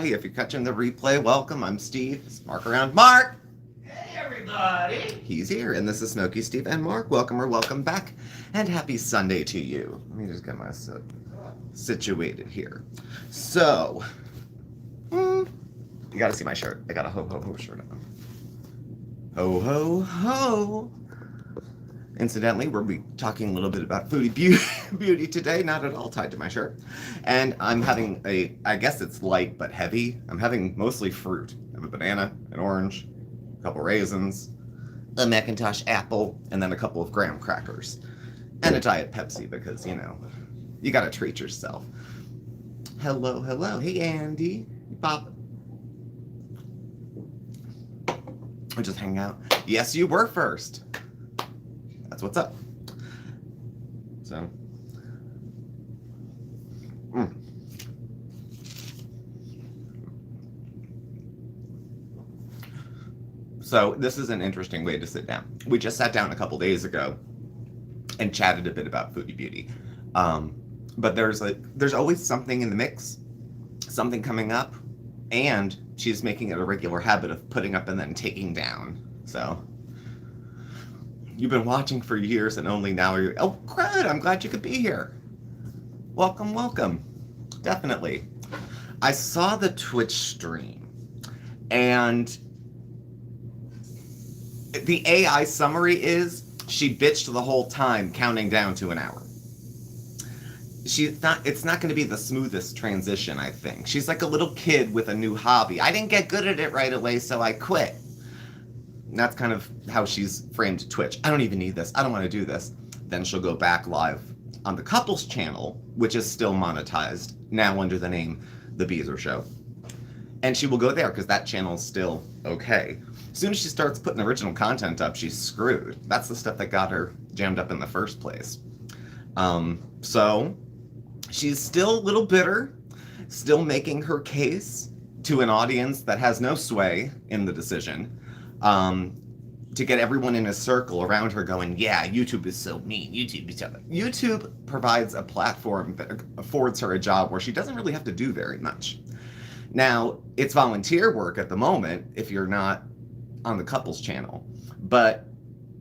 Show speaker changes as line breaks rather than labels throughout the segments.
Hi, if you're catching the replay, welcome. I'm Steve. It's Mark around Mark.
Hey, everybody.
He's here, and this is Smokey, Steve, and Mark. Welcome or welcome back, and happy Sunday to you. Let me just get myself situated here. So, you gotta see my shirt. I got a ho-ho-ho shirt on. Ho-ho-ho. Incidentally, we'll be talking a little bit about Foodie Beauty today, not at all tied to my shirt. And I'm having I guess it's light but heavy. I'm having mostly fruit. I have a banana, an orange, a couple raisins, a Macintosh apple, and then a couple of graham crackers. And a Diet Pepsi because, you know, you gotta treat yourself. Hello, hello. Hey, Andy. Bob. We're just hanging out. Yes, you were first. That's what's up. So, So this is an interesting way to sit down. We just sat down a couple days ago and chatted a bit about Foodie Beauty. But there's always something in the mix, something coming up, and she's making it a regular habit of putting up and then taking down. So you've been watching for years and only now you're, oh, good, I'm glad you could be here. Welcome, welcome. Definitely. I saw the Twitch stream, and the AI summary is she bitched the whole time, counting down to an hour. It's not going to be the smoothest transition, I think. She's like a little kid with a new hobby. I didn't get good at it right away, so I quit. And that's kind of how she's framed Twitch. I don't even need this. I don't want to do this. Then she'll go back live on the couples channel, which is still monetized, now under the name The Beezer Show. And she will go there because that channel is still okay. As soon as she starts putting original content up, she's screwed. That's the stuff that got her jammed up in the first place. So she's still a little bitter, still making her case to an audience that has no sway in the decision, to get everyone in a circle around her going, yeah, YouTube is so mean. YouTube provides a platform that affords her a job where she doesn't really have to do very much. Now, it's volunteer work at the moment if you're not on the couples channel, but,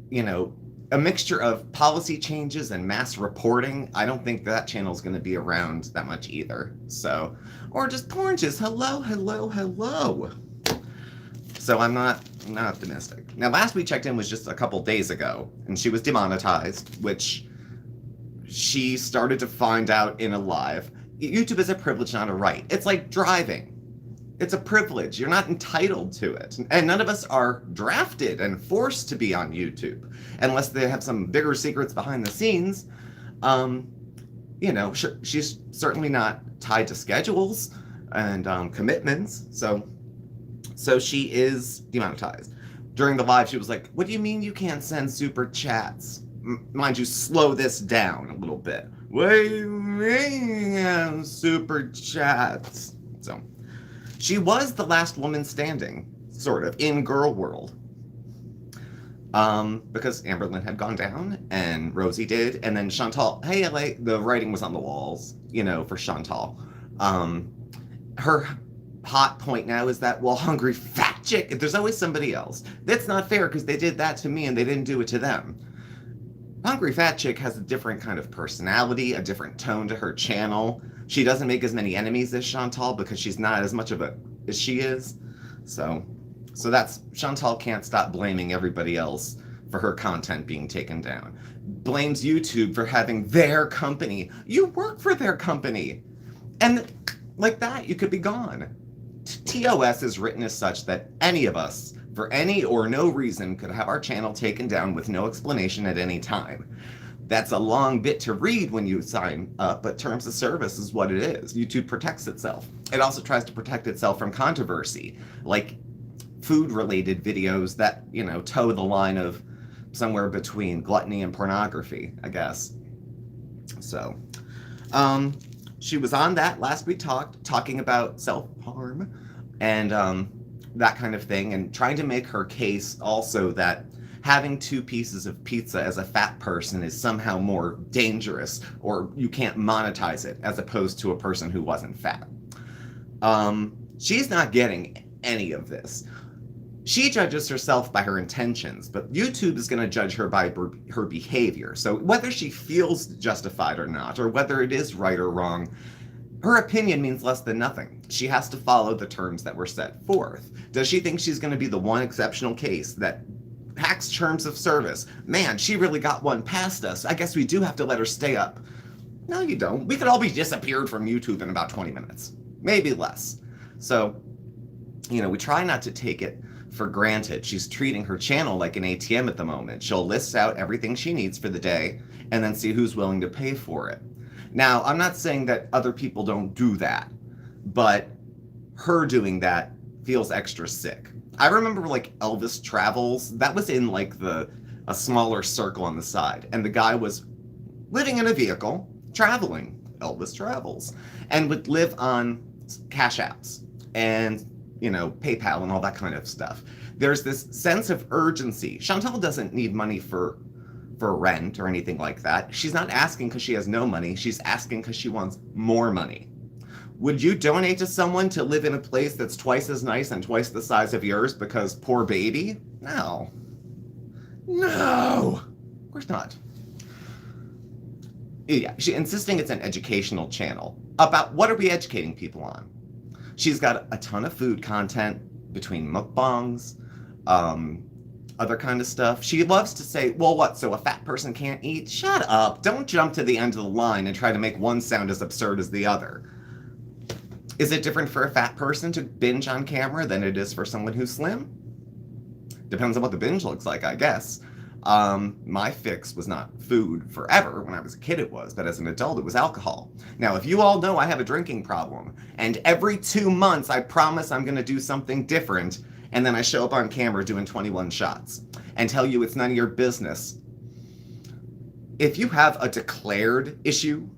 you know, a mixture of policy changes and mass reporting, I don't think that channel is going to be around that much either. So, or just oranges. Hello, hello, hello. So I'm not optimistic. Now, last we checked in was just a couple days ago, and she was demonetized, which she started to find out in a live. YouTube is a privilege, not a right. It's like driving. It's a privilege. You're not entitled to it. And none of us are drafted and forced to be on YouTube unless they have some bigger secrets behind the scenes. You know, she's certainly not tied to schedules and commitments. So she is demonetized. During the live, she was like, what do you mean you can't send super chats? Mind you, slow this down a little bit. What do you mean super chats? So she was the last woman standing, sort of, in girl world. Because Amberlynn had gone down, and Rosie did, and then Chantal, hey, LA, the writing was on the walls, you know, for Chantal. Her hot point now is that, well, hungry fat chick, there's always somebody else. That's not fair, because they did that to me, and they didn't do it to them. Hungry Fat Chick has a different kind of personality, a different tone to her channel. She doesn't make as many enemies as Chantal because she's not as much of a as she is. So that's, Chantal can't stop blaming everybody else for her content being taken down. Blames YouTube for having their company. You work for their company. And like that, you could be gone. TOS is written as such that any of us, for any or no reason, could have our channel taken down with no explanation at any time. That's a long bit to read when you sign up, but terms of service is what it is. YouTube protects itself. It also tries to protect itself from controversy, like food-related videos that, you know, toe the line of somewhere between gluttony and pornography, I guess. So, she was on that last we talking about self-harm and that kind of thing, and trying to make her case also that having 2 pieces of pizza as a fat person is somehow more dangerous, or you can't monetize it, as opposed to a person who wasn't fat. She's not getting any of this. She judges herself by her intentions, but YouTube is going to judge her by her behavior. So whether she feels justified or not, or whether it is right or wrong, her opinion means less than nothing. She has to follow the terms that were set forth. Does she think she's going to be the one exceptional case that hacks terms of service? Man, she really got one past us. I guess we do have to let her stay up. No, you don't. We could all be disappeared from YouTube in about 20 minutes. Maybe less. So, we try not to take it for granted. She's treating her channel like an ATM at the moment. She'll list out everything she needs for the day and then see who's willing to pay for it. Now, I'm not saying that other people don't do that, but her doing that feels extra sick. I remember like Elvis Travels, that was in like a smaller circle on the side, and the guy was living in a vehicle, traveling, Elvis Travels, and would live on cash apps and PayPal and all that kind of stuff. There's this sense of urgency. Chantal doesn't need money for rent or anything like that. She's not asking because she has no money. She's asking because she wants more money. Would you donate to someone to live in a place that's twice as nice and twice the size of yours because poor baby? No. No. Of course not. Yeah, she's insisting it's an educational channel. About what are we educating people on? She's got a ton of food content between mukbangs, other kind of stuff. She loves to say, well, what, so a fat person can't eat? Shut up. Don't jump to the end of the line and try to make one sound as absurd as the other. Is it different for a fat person to binge on camera than it is for someone who's slim? Depends on what the binge looks like, I guess. My fix was not food forever. When I was a kid it was, but as an adult it was alcohol. Now, if you all know I have a drinking problem, and every 2 months I promise I'm going to do something different, and then I show up on camera doing 21 shots, and tell you it's none of your business. If you have a declared issue,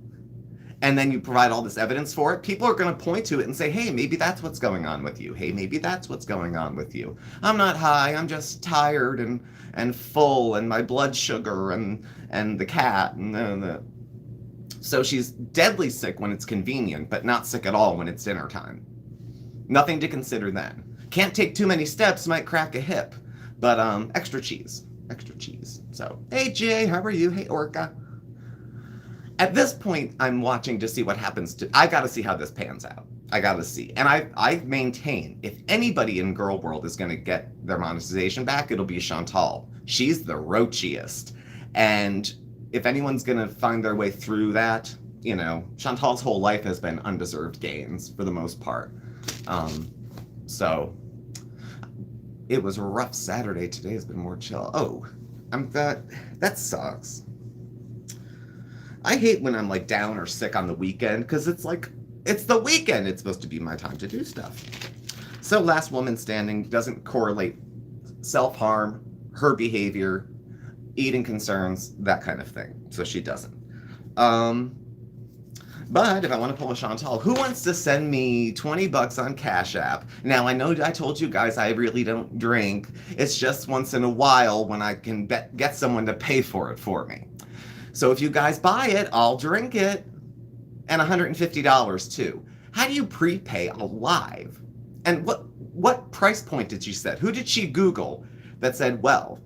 and then you provide all this evidence for it, people are going to point to it and say, hey, maybe that's what's going on with you. Hey, maybe that's what's going on with you. I'm not high, I'm just tired and full, and my blood sugar and the cat. So she's deadly sick when it's convenient, but not sick at all when it's dinner time. Nothing to consider then. Can't take too many steps, might crack a hip. But extra cheese. Extra cheese. So, hey Jay, how are you? Hey Orca. At this point, I'm watching to see what happens to... I gotta see how this pans out. I gotta see. And I maintain, if anybody in Girl World is gonna get their monetization back, it'll be Chantal. She's the roachiest. And if anyone's gonna find their way through that, Chantal's whole life has been undeserved gains, for the most part. So, it was a rough Saturday. Today has been more chill. Oh, that sucks. I hate when I'm like down or sick on the weekend, because it's like, it's the weekend. It's supposed to be my time to do stuff. So Last Woman Standing doesn't correlate self-harm, her behavior, eating concerns, that kind of thing. So she doesn't. But if I want to pull a Chantal, who wants to send me $20 on Cash App? Now, I know I told you guys I really don't drink. It's just once in a while when I can get someone to pay for it for me. So if you guys buy it, I'll drink it. And $150 too. How do you prepay a live? And what price point did she set? Who did she Google that said, well,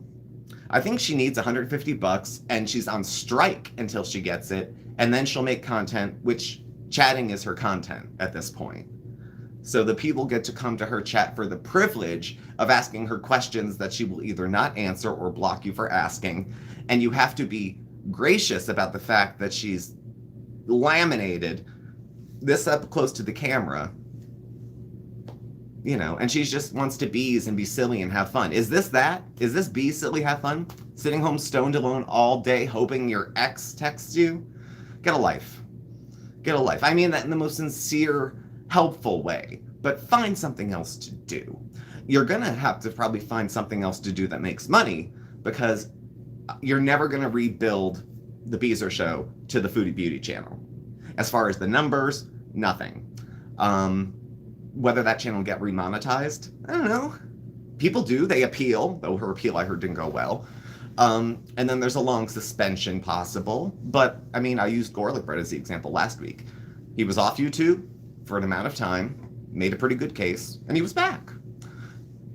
I think she needs $150 and she's on strike until she gets it, and then she'll make content, which chatting is her content at this point. So the people get to come to her chat for the privilege of asking her questions that she will either not answer or block you for asking. And you have to be gracious about the fact that she's laminated this up close to the camera, and she just wants to bees and be silly and have fun. Is this that? Is this be silly, have fun? Sitting home stoned alone all day hoping your ex texts you? Get a life. Get a life. I mean that in the most sincere, helpful way, but find something else to do. You're gonna have to probably find something else to do that makes money, because you're never going to rebuild the Beezer Show to the Foodie Beauty channel. As far as the numbers, nothing. Whether that channel will get remonetized, I don't know. People do. They appeal, though her appeal I heard didn't go well. And then there's a long suspension possible. But, I mean, I used Garlic Bread as the example last week. He was off YouTube for an amount of time. made a pretty good case, and he was back.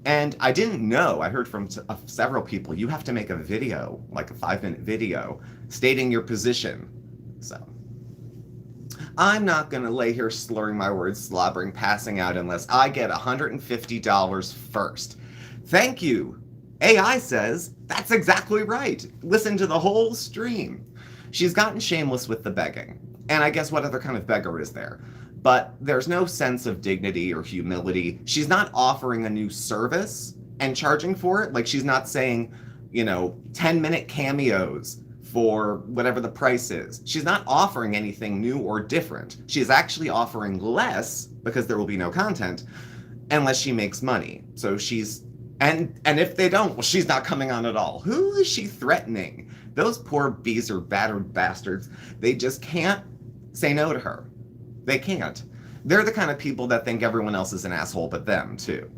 And I didn't know, I heard from several people, you have to make a video, like a 5-minute video, stating your position. So, I'm not going to lay here slurring my words, slobbering, passing out unless I get $150 first. Thank you. AI says, that's exactly right. Listen to the whole stream. She's gotten shameless with the begging. And I guess what other kind of beggar is there? But there's no sense of dignity or humility. She's not offering a new service and charging for it. Like, she's not saying, 10-minute cameos for whatever the price is. She's not offering anything new or different. She's actually offering less because there will be no content unless she makes money. So she's, and if they don't, well, she's not coming on at all. Who is she threatening? Those poor bees are battered bastards. They just can't say no to her. They can't. They're the kind of people that think everyone else is an asshole but them, too.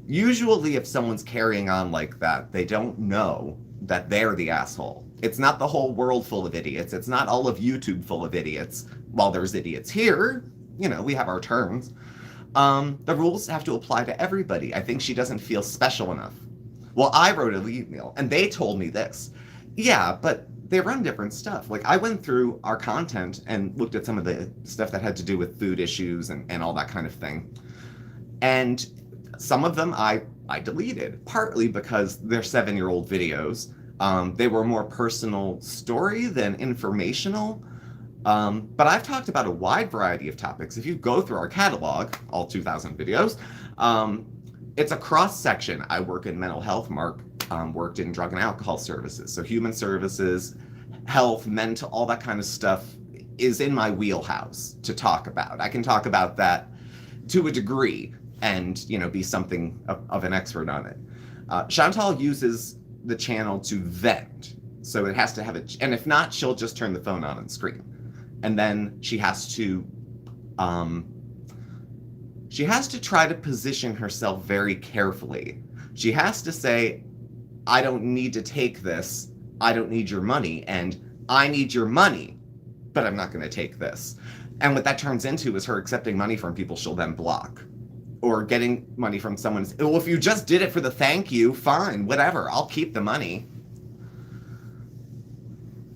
Usually, if someone's carrying on like that, they don't know that they're the asshole. It's not the whole world full of idiots. It's not all of YouTube full of idiots. While there's idiots here, we have our turns. The rules have to apply to everybody. I think she doesn't feel special enough. Well, I wrote an email, and they told me this. Yeah, but they run different stuff. Like, I went through our content and looked at some of the stuff that had to do with food issues and all that kind of thing. And some of them I deleted, partly because they're 7-year-old videos. They were more personal story than informational. But I've talked about a wide variety of topics. If you go through our catalog, all 2,000 videos, it's a cross-section. I work in mental health. Mark worked in drug and alcohol services. So human services, health, mental, all that kind of stuff is in my wheelhouse to talk about. I can talk about that to a degree and, be something of an expert on it. Chantal uses the channel to vent. So it has to have it, and if not, she'll just turn the phone on and scream. And then she has to try to position herself very carefully. She has to say, I don't need to take this. I don't need your money. And I need your money, but I'm not going to take this. And what that turns into is her accepting money from people she'll then block. Or getting money from someone. Well, if you just did it for the thank you, fine, whatever. I'll keep the money.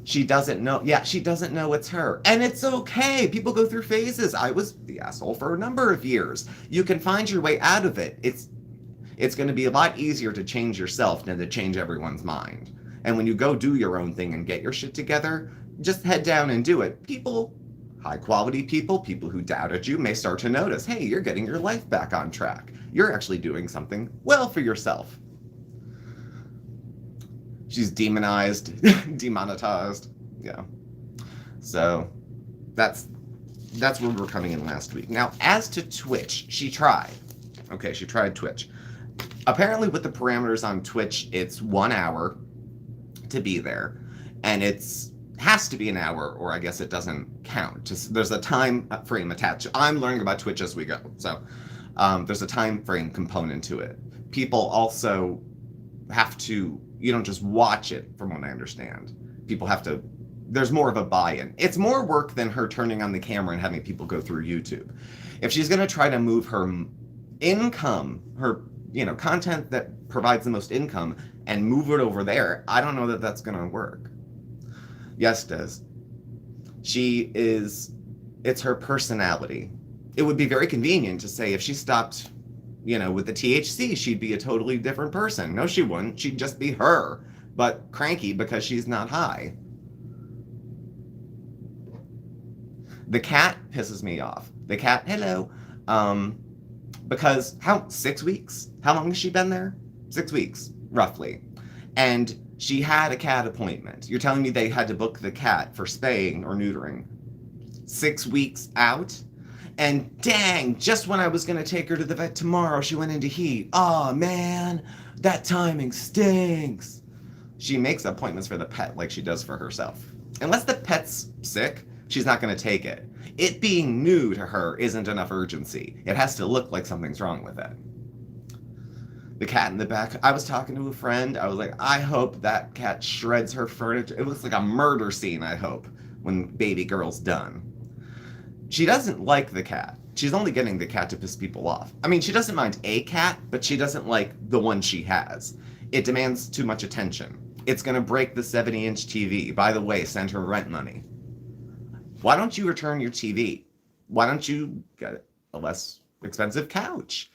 She doesn't know. Yeah, she doesn't know it's her. And it's okay. People go through phases. I was the asshole for a number of years. You can find your way out of it. It's going to be a lot easier to change yourself than to change everyone's mind. And when you go do your own thing and get your shit together, just head down and do it. People, high quality people who doubted you may start to notice, hey, you're getting your life back on track. You're actually doing something well for yourself. She's demonized, demonetized. Yeah. So that's where we're coming in last week. Now, as to Twitch, she tried. Okay, she tried Twitch. Apparently with the parameters on Twitch, it's 1 hour to be there. And has to be an hour, or I guess it doesn't count. There's a time frame attached. I'm learning about Twitch as we go. So there's a time frame component to it. People also have to, you don't just watch it, from what I understand. People have to, there's more of a buy-in. It's more work than her turning on the camera and having people go through YouTube. If she's going to try to move her income, her content that provides the most income, and move it over there, I don't know that that's going to work. Yes, Des. It's her personality. It would be very convenient to say if she stopped, with the THC, she'd be a totally different person. No, she wouldn't. She'd just be her, but cranky because she's not high. The cat pisses me off. The cat, hello. Because 6 weeks? How long has she been there? 6 weeks, roughly. And she had a cat appointment. You're telling me they had to book the cat for spaying or neutering 6 weeks out? And dang, just when I was going to take her to the vet tomorrow, she went into heat. Oh, man, that timing stinks. She makes appointments for the pet like she does for herself. Unless the pet's sick, she's not going to take it. It being new to her isn't enough urgency. It has to look like something's wrong with it. The cat in the back, I was talking to a friend. I was like, I hope that cat shreds her furniture. It looks like a murder scene, I hope, when baby girl's done. She doesn't like the cat. she's only getting the cat to piss people off. I mean, she doesn't mind a cat, but she doesn't like the one she has. It demands too much attention. It's going to break the 70-inch TV. By the way, send her rent money. Why don't you return your TV? Why don't you get a less expensive couch?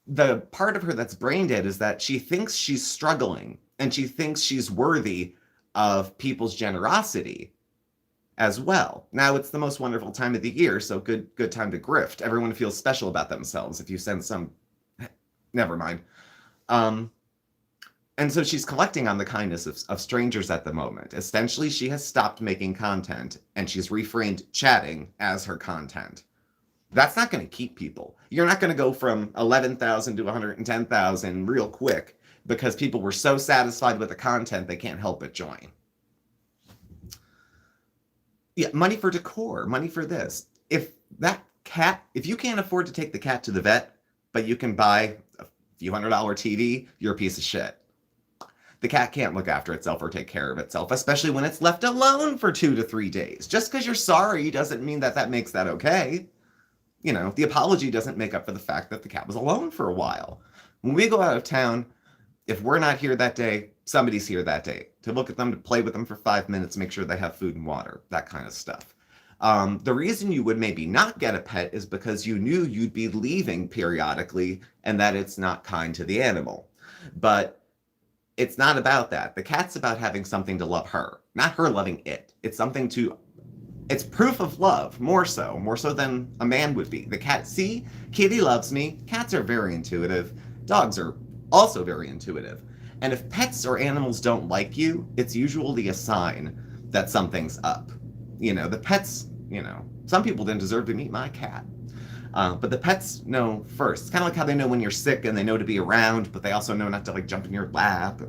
The part of her that's brain dead is that she thinks she's struggling and she thinks she's worthy of people's generosity as well. Now, it's the most wonderful time of the year, so good time to grift. Everyone feels special about themselves if you send some... Never mind. And so she's collecting on the kindness of strangers at the moment. Essentially, she has stopped making content, and she's reframed chatting as her content. That's not going to keep people. You're not going to go from 11,000 to 110,000 real quick because people were so satisfied with the content they can't help but join. Yeah, money for decor, money for this. If you can't afford to take the cat to the vet, but you can buy a few $100 TV, you're a piece of shit. The cat can't look after itself or take care of itself, especially when it's left alone for 2 to 3 days. Just because you're sorry doesn't mean that makes that okay. You know, the apology doesn't make up for the fact that the cat was alone for a while. When we go out of town, if we're not here that day, somebody's here that day to look at them, to play with them for 5 minutes, make sure they have food and water, that kind of stuff. The reason you would maybe not get a pet is because you knew you'd be leaving periodically and that it's not kind to the animal. But it's not about that. The cat's about having something to love her, not her loving it. It's proof of love, more so than a man would be. The cat, see, kitty loves me. Cats are very intuitive. Dogs are also very intuitive. And if pets or animals don't like you, it's usually a sign that something's up. You know, the pets, some people didn't deserve to meet my cat. But the pets know first. It's kind of like how they know when you're sick and they know to be around, but they also know not to jump in your lap.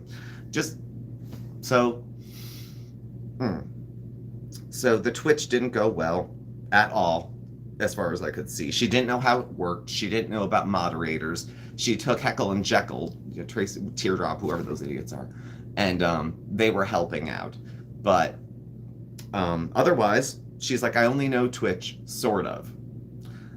So the Twitch didn't go well at all, as far as I could see. She didn't know how it worked. She didn't know about moderators. She took Heckle and Jekyll, Tracy, Teardrop, whoever those idiots are, and they were helping out. But otherwise, she's like, I only know Twitch, sort of.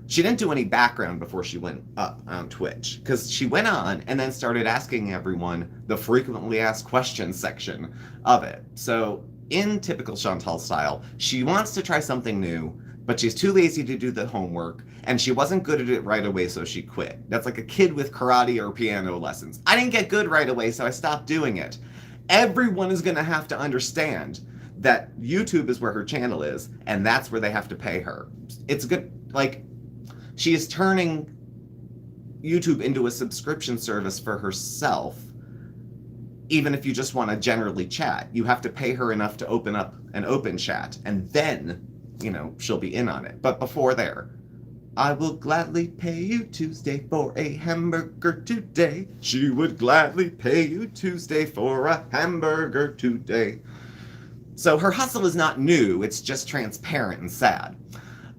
She didn't do any background before she went up on Twitch, because she went on and then started asking everyone the frequently asked questions section of it. So in typical Chantal style, she wants to try something new, but she's too lazy to do the homework, and she wasn't good at it right away, so she quit. That's like a kid with karate or piano lessons. I didn't get good right away, so I stopped doing it. Everyone is going to have to understand that YouTube is where her channel is, and that's where they have to pay her. It's good, she is turning YouTube into a subscription service for herself. Even if you just want to generally chat, you have to pay her enough to open up an open chat, and then, she'll be in on it. But before there, I will gladly pay you Tuesday for a hamburger today. She would gladly pay you Tuesday for a hamburger today. So her hustle is not new, it's just transparent and sad.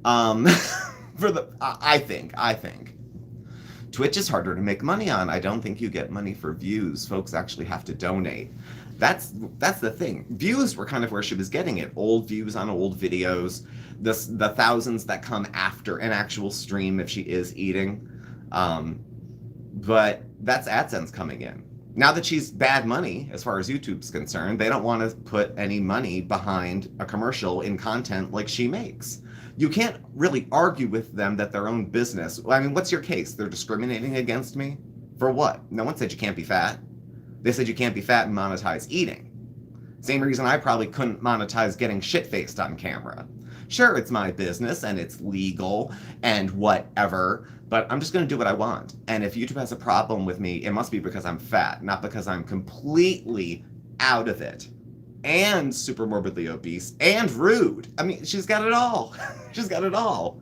I think. Twitch is harder to make money on. I don't think you get money for views. Folks actually have to donate. That's the thing. Views were kind of where she was getting it. Old views on old videos. The thousands that come after an actual stream if she is eating. But that's AdSense coming in. Now that she's bad money, as far as YouTube's concerned, they don't want to put any money behind a commercial in content like she makes. You can't really argue with them that their own business... I mean, what's your case? They're discriminating against me? For what? No one said you can't be fat. They said you can't be fat and monetize eating. Same reason I probably couldn't monetize getting shit-faced on camera. Sure, it's my business, and it's legal, and whatever, but I'm just going to do what I want. And if YouTube has a problem with me, it must be because I'm fat, not because I'm completely out of it. And super morbidly obese, and rude. I mean, she's got it all. She's got it all.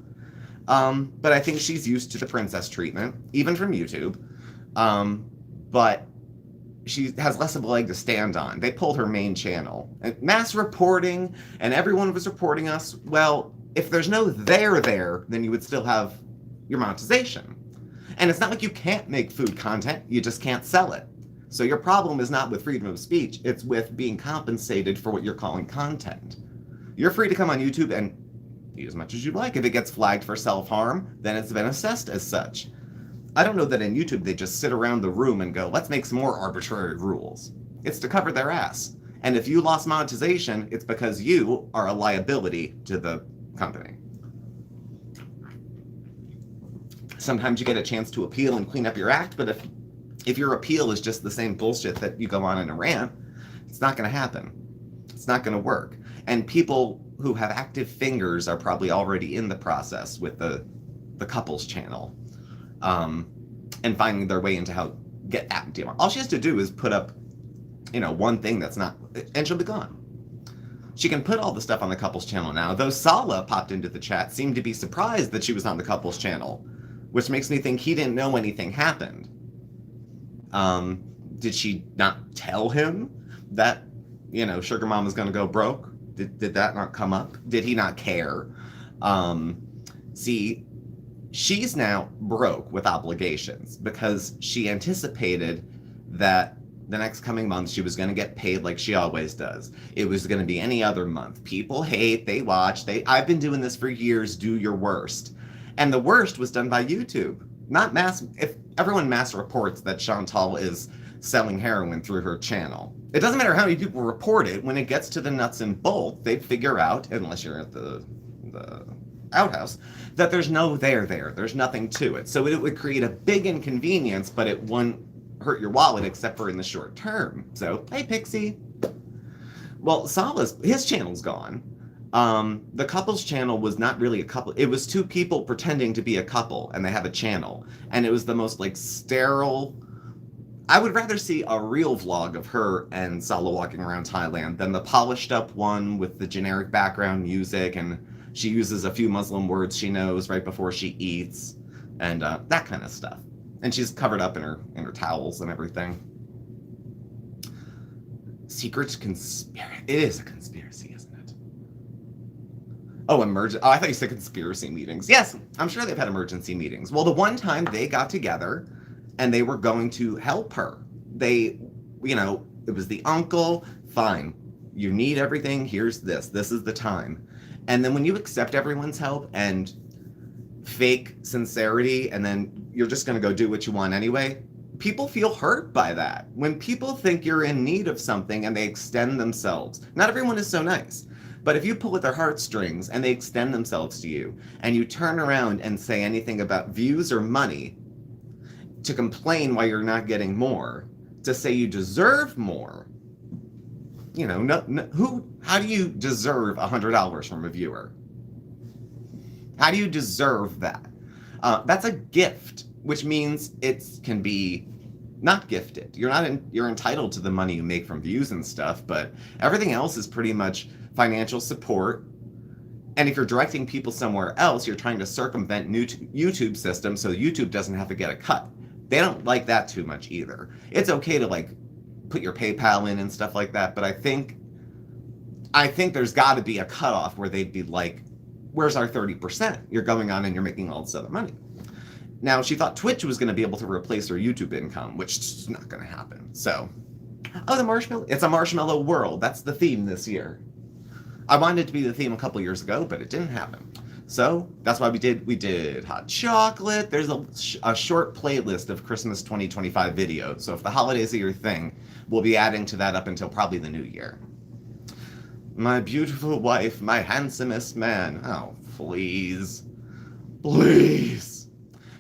But I think she's used to the princess treatment, even from YouTube. But she has less of a leg to stand on. They pulled her main channel. And mass reporting, and everyone was reporting us. Well, if there's no there, then you would still have your monetization. And it's not like you can't make food content, you just can't sell it. So your problem is not with freedom of speech, it's with being compensated for what you're calling content. You're free to come on YouTube and eat as much as you like. If it gets flagged for self-harm, then it's been assessed as such. I don't know that in YouTube they just sit around the room and go, let's make some more arbitrary rules. It's to cover their ass. And if you lost monetization, it's because you are a liability to the company. Sometimes you get a chance to appeal and clean up your act, but if your appeal is just the same bullshit that you go on in a rant, it's not going to happen. It's not going to work. And people who have active fingers are probably already in the process with the couples channel, and finding their way into how to get that deal. All she has to do is put up, one thing that's not, and she'll be gone. She can put all the stuff on the couples channel now, though Sala popped into the chat, seemed to be surprised that she was on the couples channel, which makes me think he didn't know anything happened. Did she not tell him that, Sugar Mama's going to go broke? Did that not come up? Did he not care? See, she's now broke with obligations because she anticipated that the next coming month she was going to get paid like she always does. It was going to be any other month. People hate, they watch, I've been doing this for years, do your worst. And the worst was done by YouTube. Not if everyone mass reports that Chantal is selling heroin through her channel. It doesn't matter how many people report it, when it gets to the nuts and bolts, they figure out, unless you're at the outhouse, that there's no there. There's nothing to it. So it would create a big inconvenience, but it wouldn't hurt your wallet except for in the short term. So, hey, Pixie. Well, his channel's gone. The couple's channel was not really a couple. It was two people pretending to be a couple, and they have a channel. And it was the most, sterile... I would rather see a real vlog of her and Sala walking around Thailand than the polished up one with the generic background music, and she uses a few Muslim words she knows right before she eats, and that kind of stuff. And she's covered up in her towels and everything. Secret conspiracy. It is a conspiracy, isn't it? Oh, I thought you said conspiracy meetings. Yes, I'm sure they've had emergency meetings. Well, the one time they got together and they were going to help her. It was the uncle, fine, you need everything, here's this is the time. And then when you accept everyone's help and fake sincerity, and then you're just gonna go do what you want anyway, people feel hurt by that. When people think you're in need of something and they extend themselves, not everyone is so nice, but if you pull at their heartstrings and they extend themselves to you, and you turn around and say anything about views or money, to complain why you're not getting more, to say you deserve more, how do you deserve $100 from a viewer? How do you deserve that? That's a gift, which means it can be not gifted. You're entitled to the money you make from views and stuff, but everything else is pretty much financial support. And if you're directing people somewhere else, you're trying to circumvent YouTube system so YouTube doesn't have to get a cut. They don't like that too much either. It's okay to put your PayPal in and stuff like that, but I think there's got to be a cutoff where they'd be like, where's our 30%? You're going on and you're making all this other money. Now, she thought Twitch was going to be able to replace her YouTube income, which is not going to happen. So, the marshmallow. It's a marshmallow world. That's the theme this year. I wanted it to be the theme a couple years ago, but it didn't happen. So that's why we did hot chocolate. There's a short playlist of Christmas 2025 videos. So if the holidays are your thing, we'll be adding to that up until probably the new year. My beautiful wife, my handsomest man. Oh, please. Please.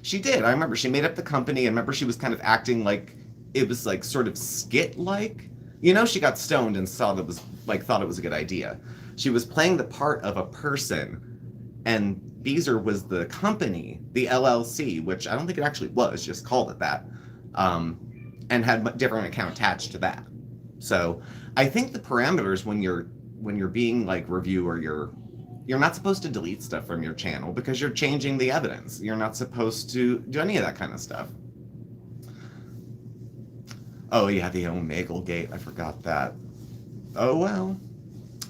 She did. I remember she made up the company, and remember she was kind of acting like it was sort of skit-like. She got stoned and thought it was a good idea. She was playing the part of a person, and Beezer was the company, the LLC, which I don't think it actually was, just called it that, and had a different account attached to that. So I think the parameters when you're being reviewer, you're not supposed to delete stuff from your channel because you're changing the evidence. You're not supposed to do any of that kind of stuff. Oh yeah, the Omegle Gate, I forgot that. Oh well,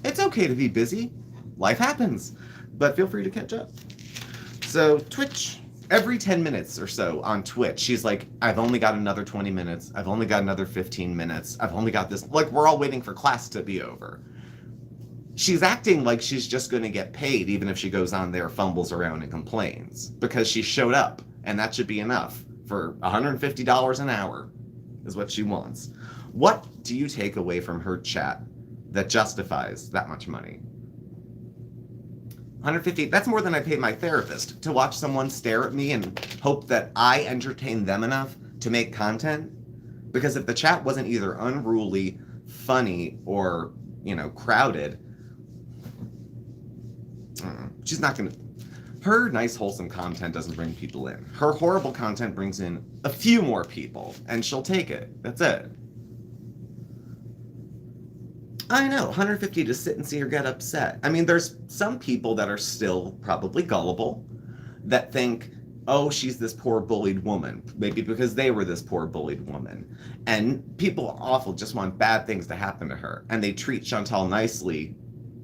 it's okay to be busy. Life happens. But feel free to catch up. So Twitch, every 10 minutes or so on Twitch, she's like, I've only got another 20 minutes. I've only got another 15 minutes. I've only got this. We're all waiting for class to be over. she's acting like she's just going to get paid even if she goes on there, fumbles around, and complains because she showed up, and that should be enough for $150 an hour is what she wants. What do you take away from her chat that justifies that much money? 150, that's more than I paid my therapist to watch someone stare at me and hope that I entertain them enough to make content. Because if the chat wasn't either unruly, funny, or, crowded, she's not gonna. Her nice, wholesome content doesn't bring people in. Her horrible content brings in a few more people, and she'll take it. That's it. I know, 150 to sit and see her get upset. I mean, there's some people that are still probably gullible that think, oh, she's this poor bullied woman, maybe because they were this poor bullied woman. And people awful just want bad things to happen to her. And they treat Chantal nicely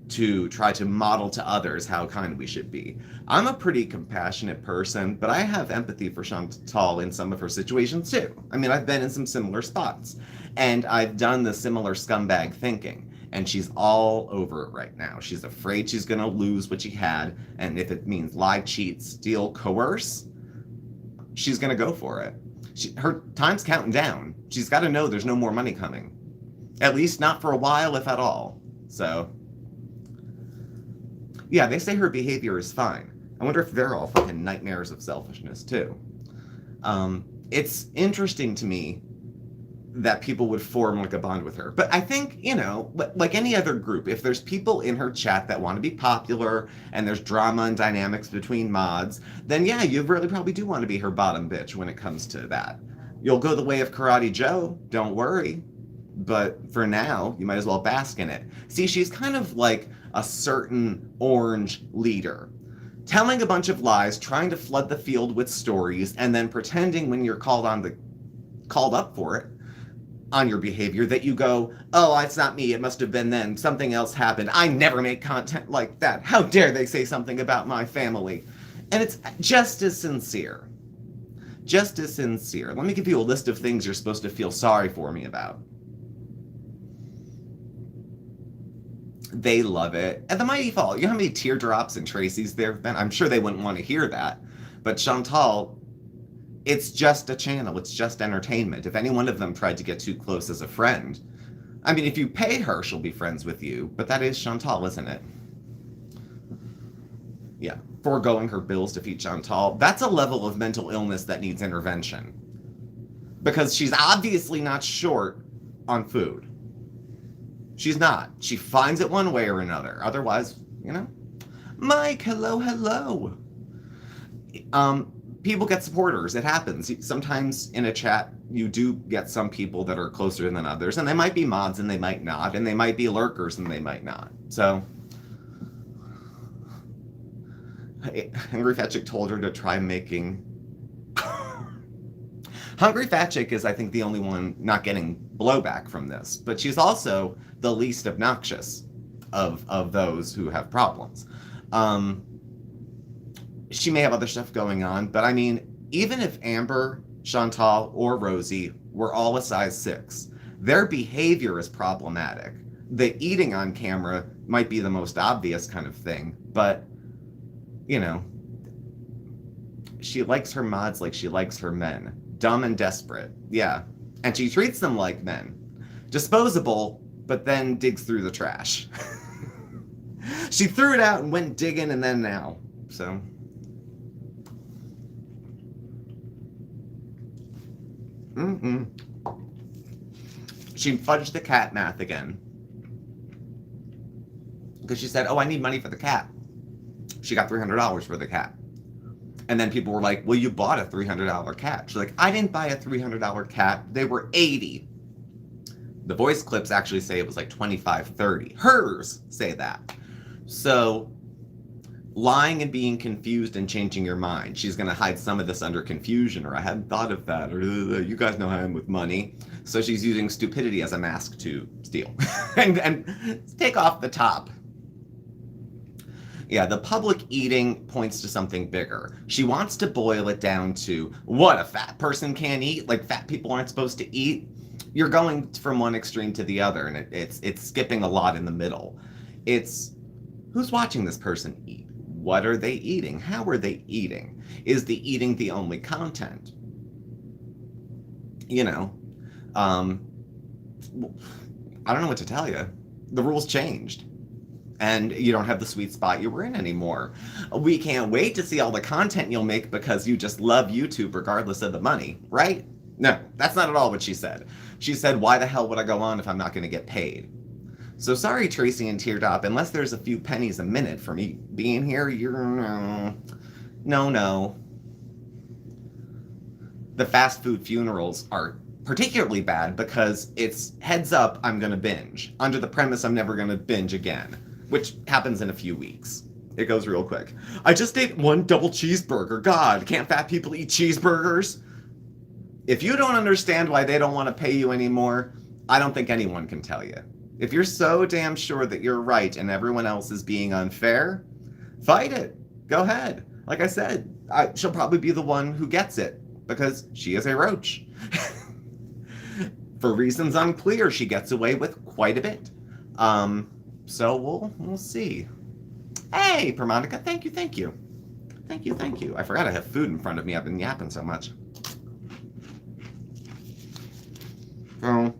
to try to model to others how kind we should be. I'm a pretty compassionate person, but I have empathy for Chantal in some of her situations too. I mean, I've been in some similar spots. And I've done the similar scumbag thinking. And she's all over it right now. She's afraid she's going to lose what she had. And if it means lie, cheat, steal, coerce, she's going to go for it. Her time's counting down. She's got to know there's no more money coming. At least not for a while, if at all. So, yeah, they say her behavior is fine. I wonder if they're all fucking nightmares of selfishness, too. It's interesting to me that people would form like a bond with her. But I think, like any other group, if there's people in her chat that want to be popular and there's drama and dynamics between mods, then yeah, you really probably do want to be her bottom bitch when it comes to that. You'll go the way of Karate Joe, don't worry. But for now, you might as well bask in it. See, she's kind of like a certain orange leader. Telling a bunch of lies, trying to flood the field with stories, and then pretending when you're called up for it, on your behavior, that you go, oh, it's not me, it must have been them, something else happened, I never make content like that, how dare they say something about my family. And it's just as sincere. Just as sincere. Let me give you a list of things you're supposed to feel sorry for me about. They love it. And the Mighty Fall, you know how many teardrops and Tracy's there have been? I'm sure they wouldn't want to hear that. But Chantal, it's just a channel. It's just entertainment. If any one of them tried to get too close as a friend, I mean, if you pay her, she'll be friends with you. But that is Chantal, isn't it? Yeah. Foregoing her bills to feed Chantal. That's a level of mental illness that needs intervention. Because she's obviously not short on food. She's not. She finds it one way or another. Otherwise, Mike, hello. People get supporters. It happens. Sometimes in a chat, you do get some people that are closer than others, and they might be mods and they might not, and they might be lurkers and they might not. So, Hungry Fat Chick told her to try making... Hungry Fat Chick is, I think, the only one not getting blowback from this, but she's also the least obnoxious of those who have problems. She may have other stuff going on, but I mean, even if Amber, Chantal, or Rosie were all a size 6, their behavior is problematic. The eating on camera might be the most obvious kind of thing, but, she likes her mods like she likes her men. Dumb and desperate, yeah. And she treats them like men. Disposable, but then digs through the trash. She threw it out and went digging, and then now, so... She fudged the cat math again. Because she said, oh, I need money for the cat. She got $300 for the cat. And then people were like, well, you bought a $300 cat. She's like, I didn't buy a $300 cat. They were $80. The voice clips actually say it was like $25, $30. Hers say that. So... lying and being confused and changing your mind. She's going to hide some of this under confusion, or I hadn't thought of that, or you guys know how I am with money. So she's using stupidity as a mask to steal and take off the top. Yeah, the public eating points to something bigger. She wants to boil it down to what a fat person can't eat, like fat people aren't supposed to eat. You're going from one extreme to the other, and it's skipping a lot in the middle. It's who's watching this person eat? What are they eating? How are they eating? Is the eating the only content? You know, um, I don't know what to tell you. The rules changed. And you don't have the sweet spot you were in anymore. We can't wait to see all the content you'll make because you just love YouTube regardless of the money, right? No, that's not at all what she said. She said, why the hell would I go on if I'm not going to get paid? So sorry, Tracy and Teardrop, unless there's a few pennies a minute for me being here, you're... No. The fast food funerals are particularly bad because it's heads up I'm going to binge, under the premise I'm never going to binge again, which happens in a few weeks. It goes real quick. I just ate one double cheeseburger. God, can't fat people eat cheeseburgers? If you don't understand why they don't want to pay you anymore, I don't think anyone can tell you. If you're so damn sure that you're right and everyone else is being unfair, fight it. Go ahead. Like I said, she'll probably be the one who gets it because she is a roach. For reasons unclear, she gets away with quite a bit. So we'll see. Hey, Permonica, thank you. I forgot I have food in front of me. I've been yapping so much. So,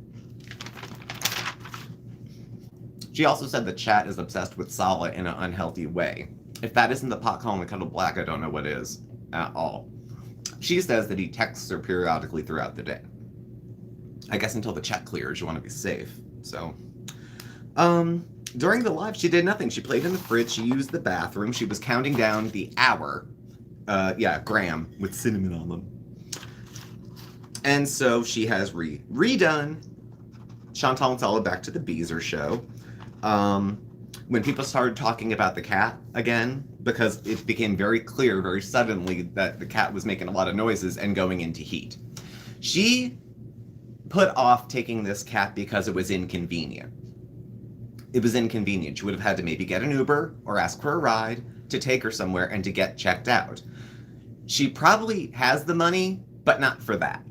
she also said the chat is obsessed with Sala in an unhealthy way. If that isn't the pot calling the kettle black, I don't know what is at all. She says that he texts her periodically throughout the day. I guess until the chat clears, you want to be safe. So, during the live, she did nothing. She played in the fridge. She used the bathroom. She was counting down the hour. Graham with cinnamon on them. And so she has redone Chantal and Sala Back to the Beezer show. When people started talking about the cat again, because it became very clear very suddenly that the cat was making a lot of noises and going into heat. She put off taking this cat because it was inconvenient. It was inconvenient. She would have had to maybe get an Uber or ask for a ride to take her somewhere and to get checked out. She probably has the money, but not for that.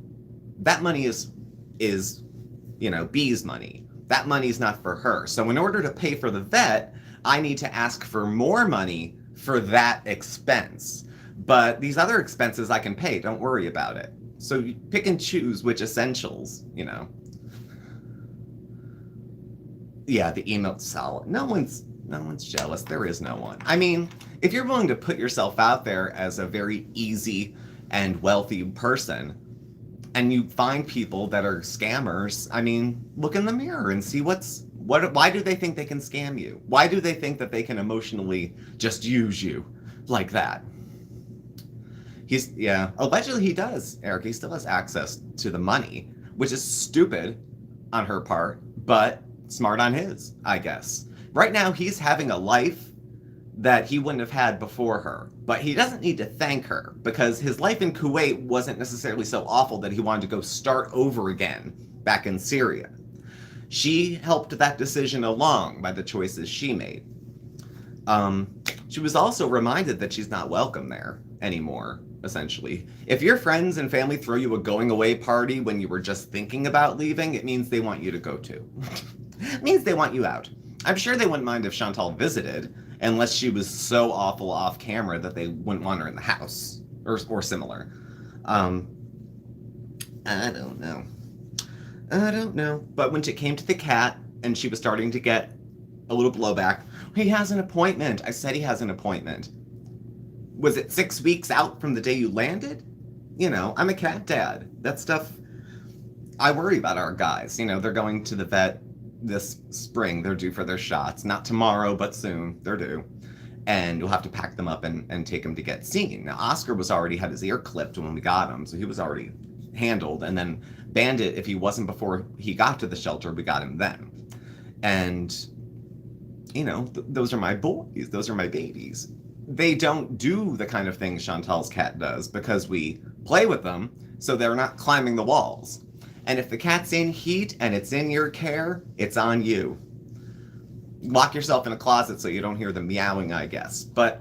That money is B's money. That money's not for her. So in order to pay for the vet, I need to ask for more money for that expense. But these other expenses I can pay. Don't worry about it. So you pick and choose which essentials, Yeah, the emote solid. No one's jealous. There is no one. I mean, if you're willing to put yourself out there as a very easy and wealthy person, and you find people that are scammers, I mean, look in the mirror and see why do they think they can scam you? Why do they think that they can emotionally just use you like that? Allegedly he does, Eric. He still has access to the money, which is stupid on her part, but smart on his, I guess. Right now, he's having a life that he wouldn't have had before her, but he doesn't need to thank her because his life in Kuwait wasn't necessarily so awful that he wanted to go start over again back in Syria. She helped that decision along by the choices she made. She was also reminded that she's not welcome there anymore, essentially. If your friends and family throw you a going away party when you were just thinking about leaving, it means they want you to go too. It means they want you out. I'm sure they wouldn't mind if Chantal visited, unless she was so awful off camera that they wouldn't want her in the house, or similar. I don't know. But when it came to the cat, and she was starting to get a little blowback, he has an appointment. I said he has an appointment. Was it 6 weeks out from the day you landed? I'm a cat dad. That stuff, I worry about our guys. They're going to the vet this spring. They're due for their shots. Not tomorrow, but soon. They're due. And you'll have to pack them up and take them to get seen. Now, Oscar had his ear clipped when we got him, so he was already handled. And then Bandit, if he wasn't before he got to the shelter, we got him then. And, those are my boys. Those are my babies. They don't do the kind of things Chantal's cat does because we play with them, so they're not climbing the walls. And if the cat's in heat and it's in your care, it's on you. Lock yourself in a closet so you don't hear the meowing, I guess. But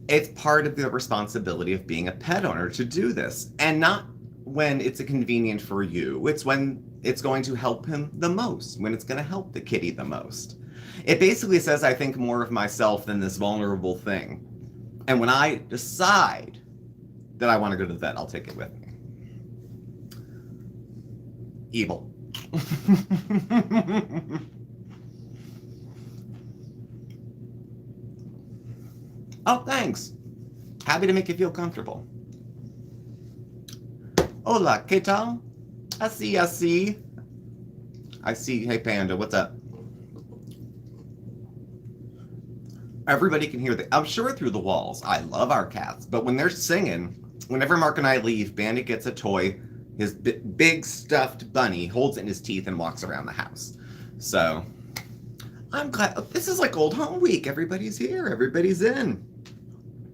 it's part of the responsibility of being a pet owner to do this. And not when it's convenient for you. It's when it's going to help him the most, when it's going to help the kitty the most. It basically says I think more of myself than this vulnerable thing. And when I decide that I want to go to the vet, I'll take it with me. Evil. Oh, thanks. Happy to make you feel comfortable. Hola, ¿qué tal? I see. I see. Hey, Panda, what's up? Everybody can hear I'm sure through the walls. I love our cats, but when they're singing, whenever Mark and I leave, Bandit gets a toy, his big stuffed bunny, holds it in his teeth and walks around the house. So, I'm glad. This is like old home week. Everybody's here. Everybody's in.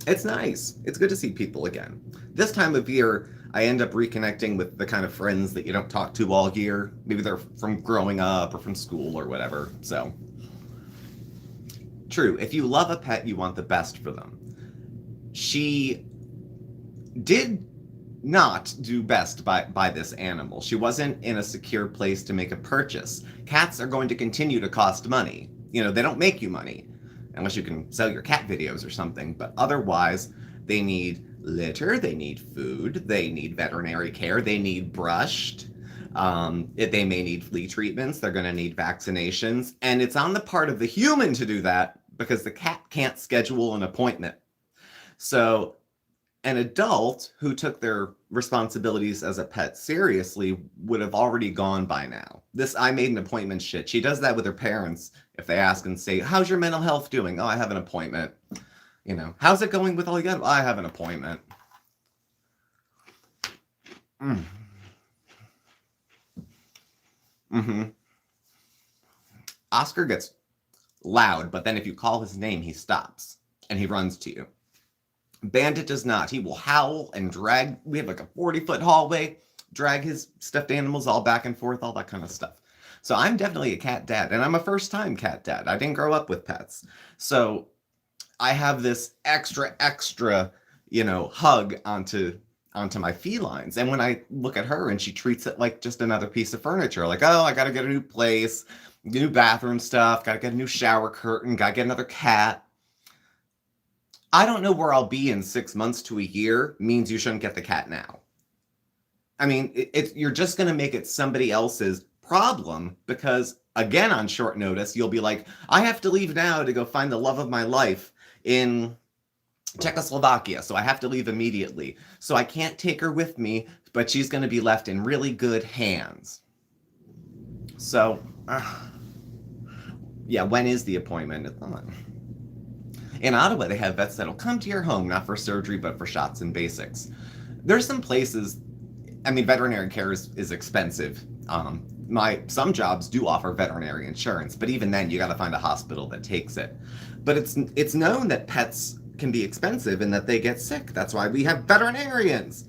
It's nice. It's good to see people again. This time of year, I end up reconnecting with the kind of friends that you don't talk to all year. Maybe they're from growing up or from school or whatever. So, true. If you love a pet, you want the best for them. She did not do best by this animal. She wasn't in a secure place to make a purchase. Cats are going to continue to cost money. You know, they don't make you money unless you can sell your cat videos or something. But otherwise, they need litter, they need food, they need veterinary care, they need brushed. They may need flea treatments, they're going to need vaccinations. And it's on the part of the human to do that because the cat can't schedule an appointment. So an adult who took their responsibilities as a pet seriously would have already gone by now. This I made an appointment shit. She does that with her parents if they ask and say, how's your mental health doing? Oh, I have an appointment. You know, how's it going with all you got? I have an appointment. Oscar gets loud, but then if you call his name, he stops and he runs to you. Bandit does not. He will howl and drag. We have like a 40-foot hallway, drag his stuffed animals all back and forth, all that kind of stuff. So I'm definitely a cat dad, and I'm a first-time cat dad. I didn't grow up with pets. So I have this extra, you know, hug onto my felines. And when I look at her and she treats it like just another piece of furniture, like, oh, I got to get a new place, new bathroom stuff, got to get a new shower curtain, got to get another cat. I don't know where I'll be in 6 months to a year means you shouldn't get the cat now. I mean, you're just going to make it somebody else's problem because, again, on short notice, you'll be like, I have to leave now to go find the love of my life in Czechoslovakia, so I have to leave immediately. So I can't take her with me, but she's going to be left in really good hands. So, yeah, when is the appointment? In Ottawa, they have vets that'll come to your home, not for surgery, but for shots and basics. There's some places, I mean, veterinary care is expensive. Some jobs do offer veterinary insurance, but even then, you got to find a hospital that takes it. But it's known that pets can be expensive and that they get sick. That's why we have veterinarians.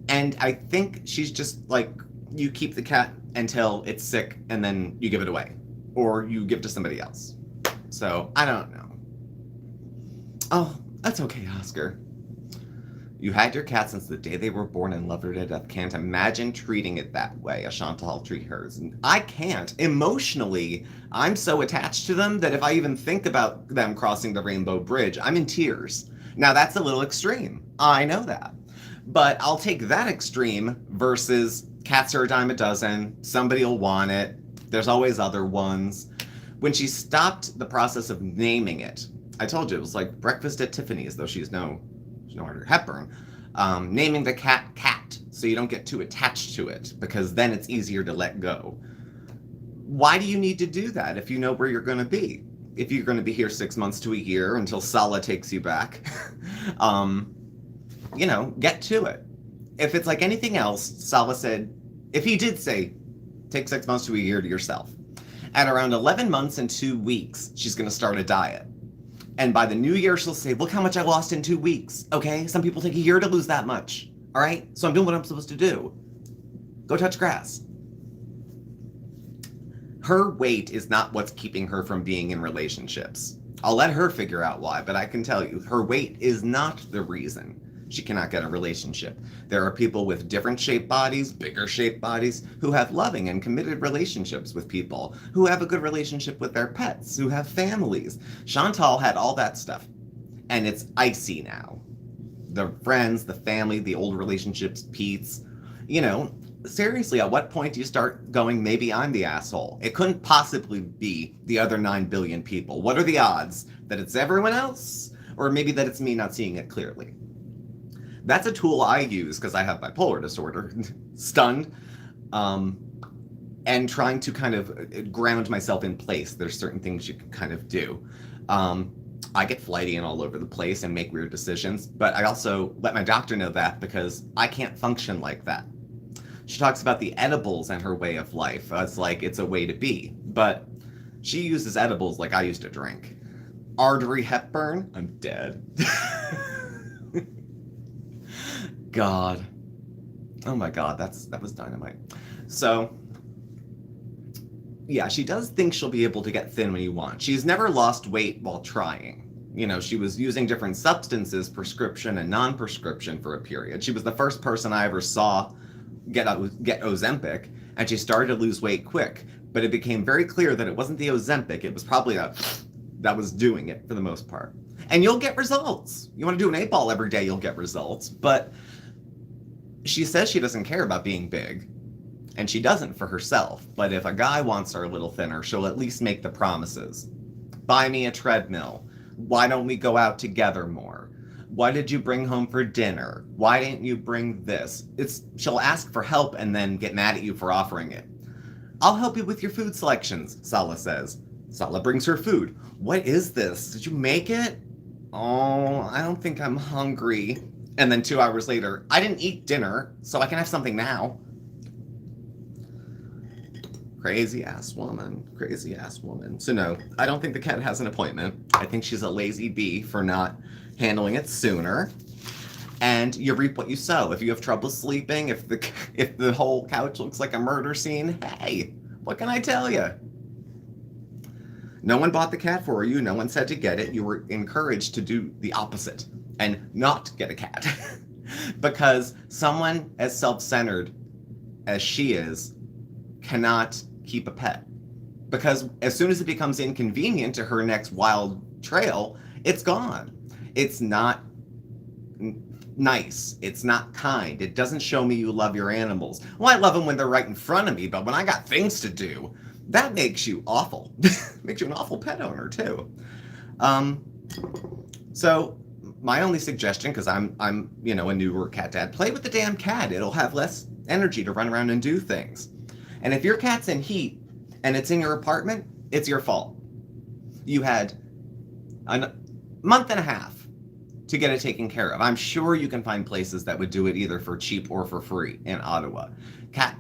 And I think she's just like, you keep the cat until it's sick and then you give it away. Or you give it to somebody else. So, I don't know. Oh, that's okay, Oscar. You had your cat since the day they were born and loved her to death. Can't imagine treating it that way. A Chantal treat hers. And I can't. Emotionally, I'm so attached to them that if I even think about them crossing the Rainbow Bridge, I'm in tears. Now, that's a little extreme. I know that. But I'll take that extreme versus cats are a dime a dozen. Somebody will want it. There's always other ones. When she stopped the process of naming it, I told you it was like Breakfast at Tiffany's, though she's no Audrey Hepburn. Naming the cat so you don't get too attached to it because then it's easier to let go. Why do you need to do that if you know where you're going to be? If you're going to be here 6 months to a year until Sala takes you back, you know, get to it. If it's like anything else, Sala said, if he did say, take 6 months to a year to yourself, at around 11 months and 2 weeks, she's going to start a diet. And by the new year, she'll say, look how much I lost in 2 weeks, okay? Some people take a year to lose that much, all right? So I'm doing what I'm supposed to do. Go touch grass. Her weight is not what's keeping her from being in relationships. I'll let her figure out why, but I can tell you, her weight is not the reason. she cannot get a relationship. There are people with different shaped bodies, bigger shaped bodies, who have loving and committed relationships with people, who have a good relationship with their pets, who have families. Chantal had all that stuff, and it's icy now. The friends, the family, the old relationships, Pete's, you know, seriously, at what point do you start going, maybe I'm the asshole? It couldn't possibly be the other 9 billion people. What are the odds that it's everyone else? Or maybe that it's me not seeing it clearly? That's a tool I use because I have bipolar disorder, stunned, and trying to kind of ground myself in place. There's certain things you can kind of do. I get flighty and all over the place and make weird decisions, but I also let my doctor know that because I can't function like that. She talks about the edibles and her way of life. It's like it's a way to be, but she uses edibles like I used to drink. Artery Hepburn, I'm dead. God. Oh my God, that was dynamite. So, yeah, she does think she'll be able to get thin when you want. She's never lost weight while trying. You know, she was using different substances, prescription and non-prescription, for a period. She was the first person I ever saw get Ozempic, and she started to lose weight quick. But it became very clear that it wasn't the Ozempic, it was probably that was doing it for the most part. And you'll get results. You want to do an 8-ball every day, you'll get results. But she says she doesn't care about being big, and she doesn't for herself. But if a guy wants her a little thinner, she'll at least make the promises. Buy me a treadmill. Why don't we go out together more? What did you bring home for dinner? Why didn't you bring this? She'll ask for help and then get mad at you for offering it. I'll help you with your food selections, Sala says. Sala brings her food. What is this? Did you make it? Oh, I don't think I'm hungry. And then 2 hours later, I didn't eat dinner, so I can have something now. Crazy ass woman. Crazy ass woman. So no, I don't think the cat has an appointment. I think she's a lazy bee for not handling it sooner. And you reap what you sow. If you have trouble sleeping, if the whole couch looks like a murder scene, hey, what can I tell you? No one bought the cat for you. No one said to get it. You were encouraged to do the opposite and not get a cat. Because someone as self-centered as she is cannot keep a pet. Because as soon as it becomes inconvenient to her next wild trail, it's gone. It's not nice. It's not kind. It doesn't show me you love your animals. Well, I love them when they're right in front of me, but when I got things to do, that makes you awful. Makes you an awful pet owner, too. So my only suggestion, because I'm a newer cat dad, play with the damn cat. It'll have less energy to run around and do things. And if your cat's in heat and it's in your apartment, it's your fault. You had a month and a half to get it taken care of. I'm sure you can find places that would do it either for cheap or for free in Ottawa.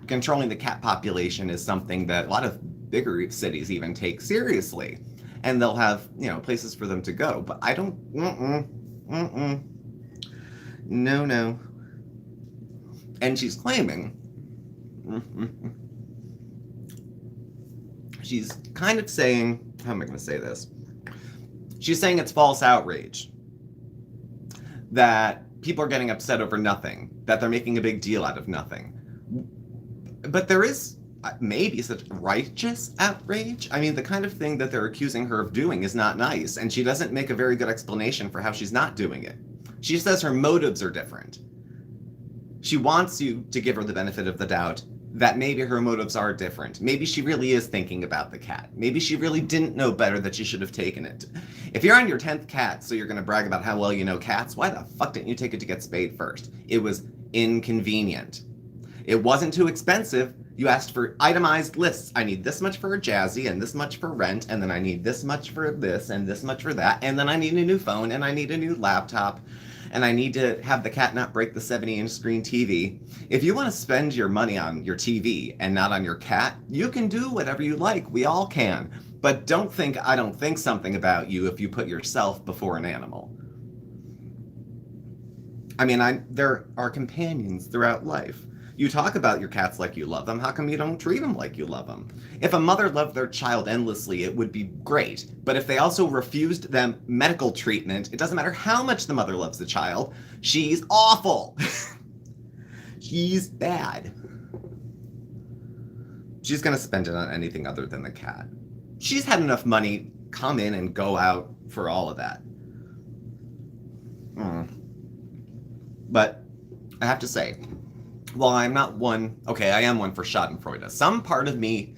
Controlling the cat population is something that a lot of bigger cities even take seriously. And they'll have, places for them to go. But I don't, no. And she's claiming, she's kind of saying, how am I going to say this? She's saying it's false outrage. That people are getting upset over nothing. That they're making a big deal out of nothing. But there is maybe such righteous outrage. I mean, the kind of thing that they're accusing her of doing is not nice. And she doesn't make a very good explanation for how she's not doing it. She says her motives are different. She wants you to give her the benefit of the doubt that maybe her motives are different. Maybe she really is thinking about the cat. Maybe she really didn't know better that she should have taken it. If you're on your 10th cat, so you're going to brag about how well you know cats, why the fuck didn't you take it to get spayed first? It was inconvenient. It wasn't too expensive. You asked for itemized lists. I need this much for a Jazzy and this much for rent, and then I need this much for this and this much for that, and then I need a new phone and I need a new laptop. And I need to have the cat not break the 70-inch screen TV. If you want to spend your money on your TV and not on your cat, you can do whatever you like. We all can. But don't think I don't think something about you if you put yourself before an animal. I mean, there are companions throughout life. You talk about your cats like you love them. How come you don't treat them like you love them? If a mother loved their child endlessly, it would be great. But if they also refused them medical treatment, it doesn't matter how much the mother loves the child, she's awful. She's bad. She's going to spend it on anything other than the cat. She's had enough money come in and go out for all of that. But I have to say, while I'm not one, okay, I am one for Schadenfreude. Some part of me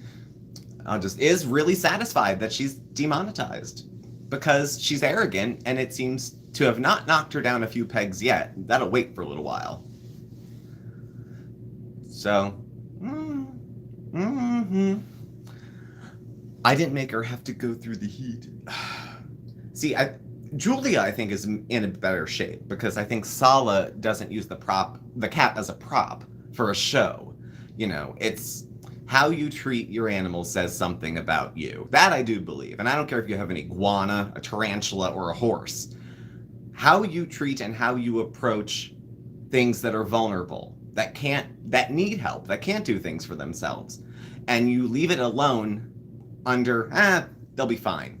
just is really satisfied that she's demonetized because she's arrogant and it seems to have not knocked her down a few pegs yet. That'll wait for a little while. So, I didn't make her have to go through the heat. See, Julia, I think, is in a better shape because I think Sala doesn't use the cat as a prop for a show. You know, it's how you treat your animal says something about you. That I do believe. And I don't care if you have an iguana, a tarantula, or a horse. How you treat and how you approach things that are vulnerable, that need help, that can't do things for themselves, and you leave it alone under, they'll be fine.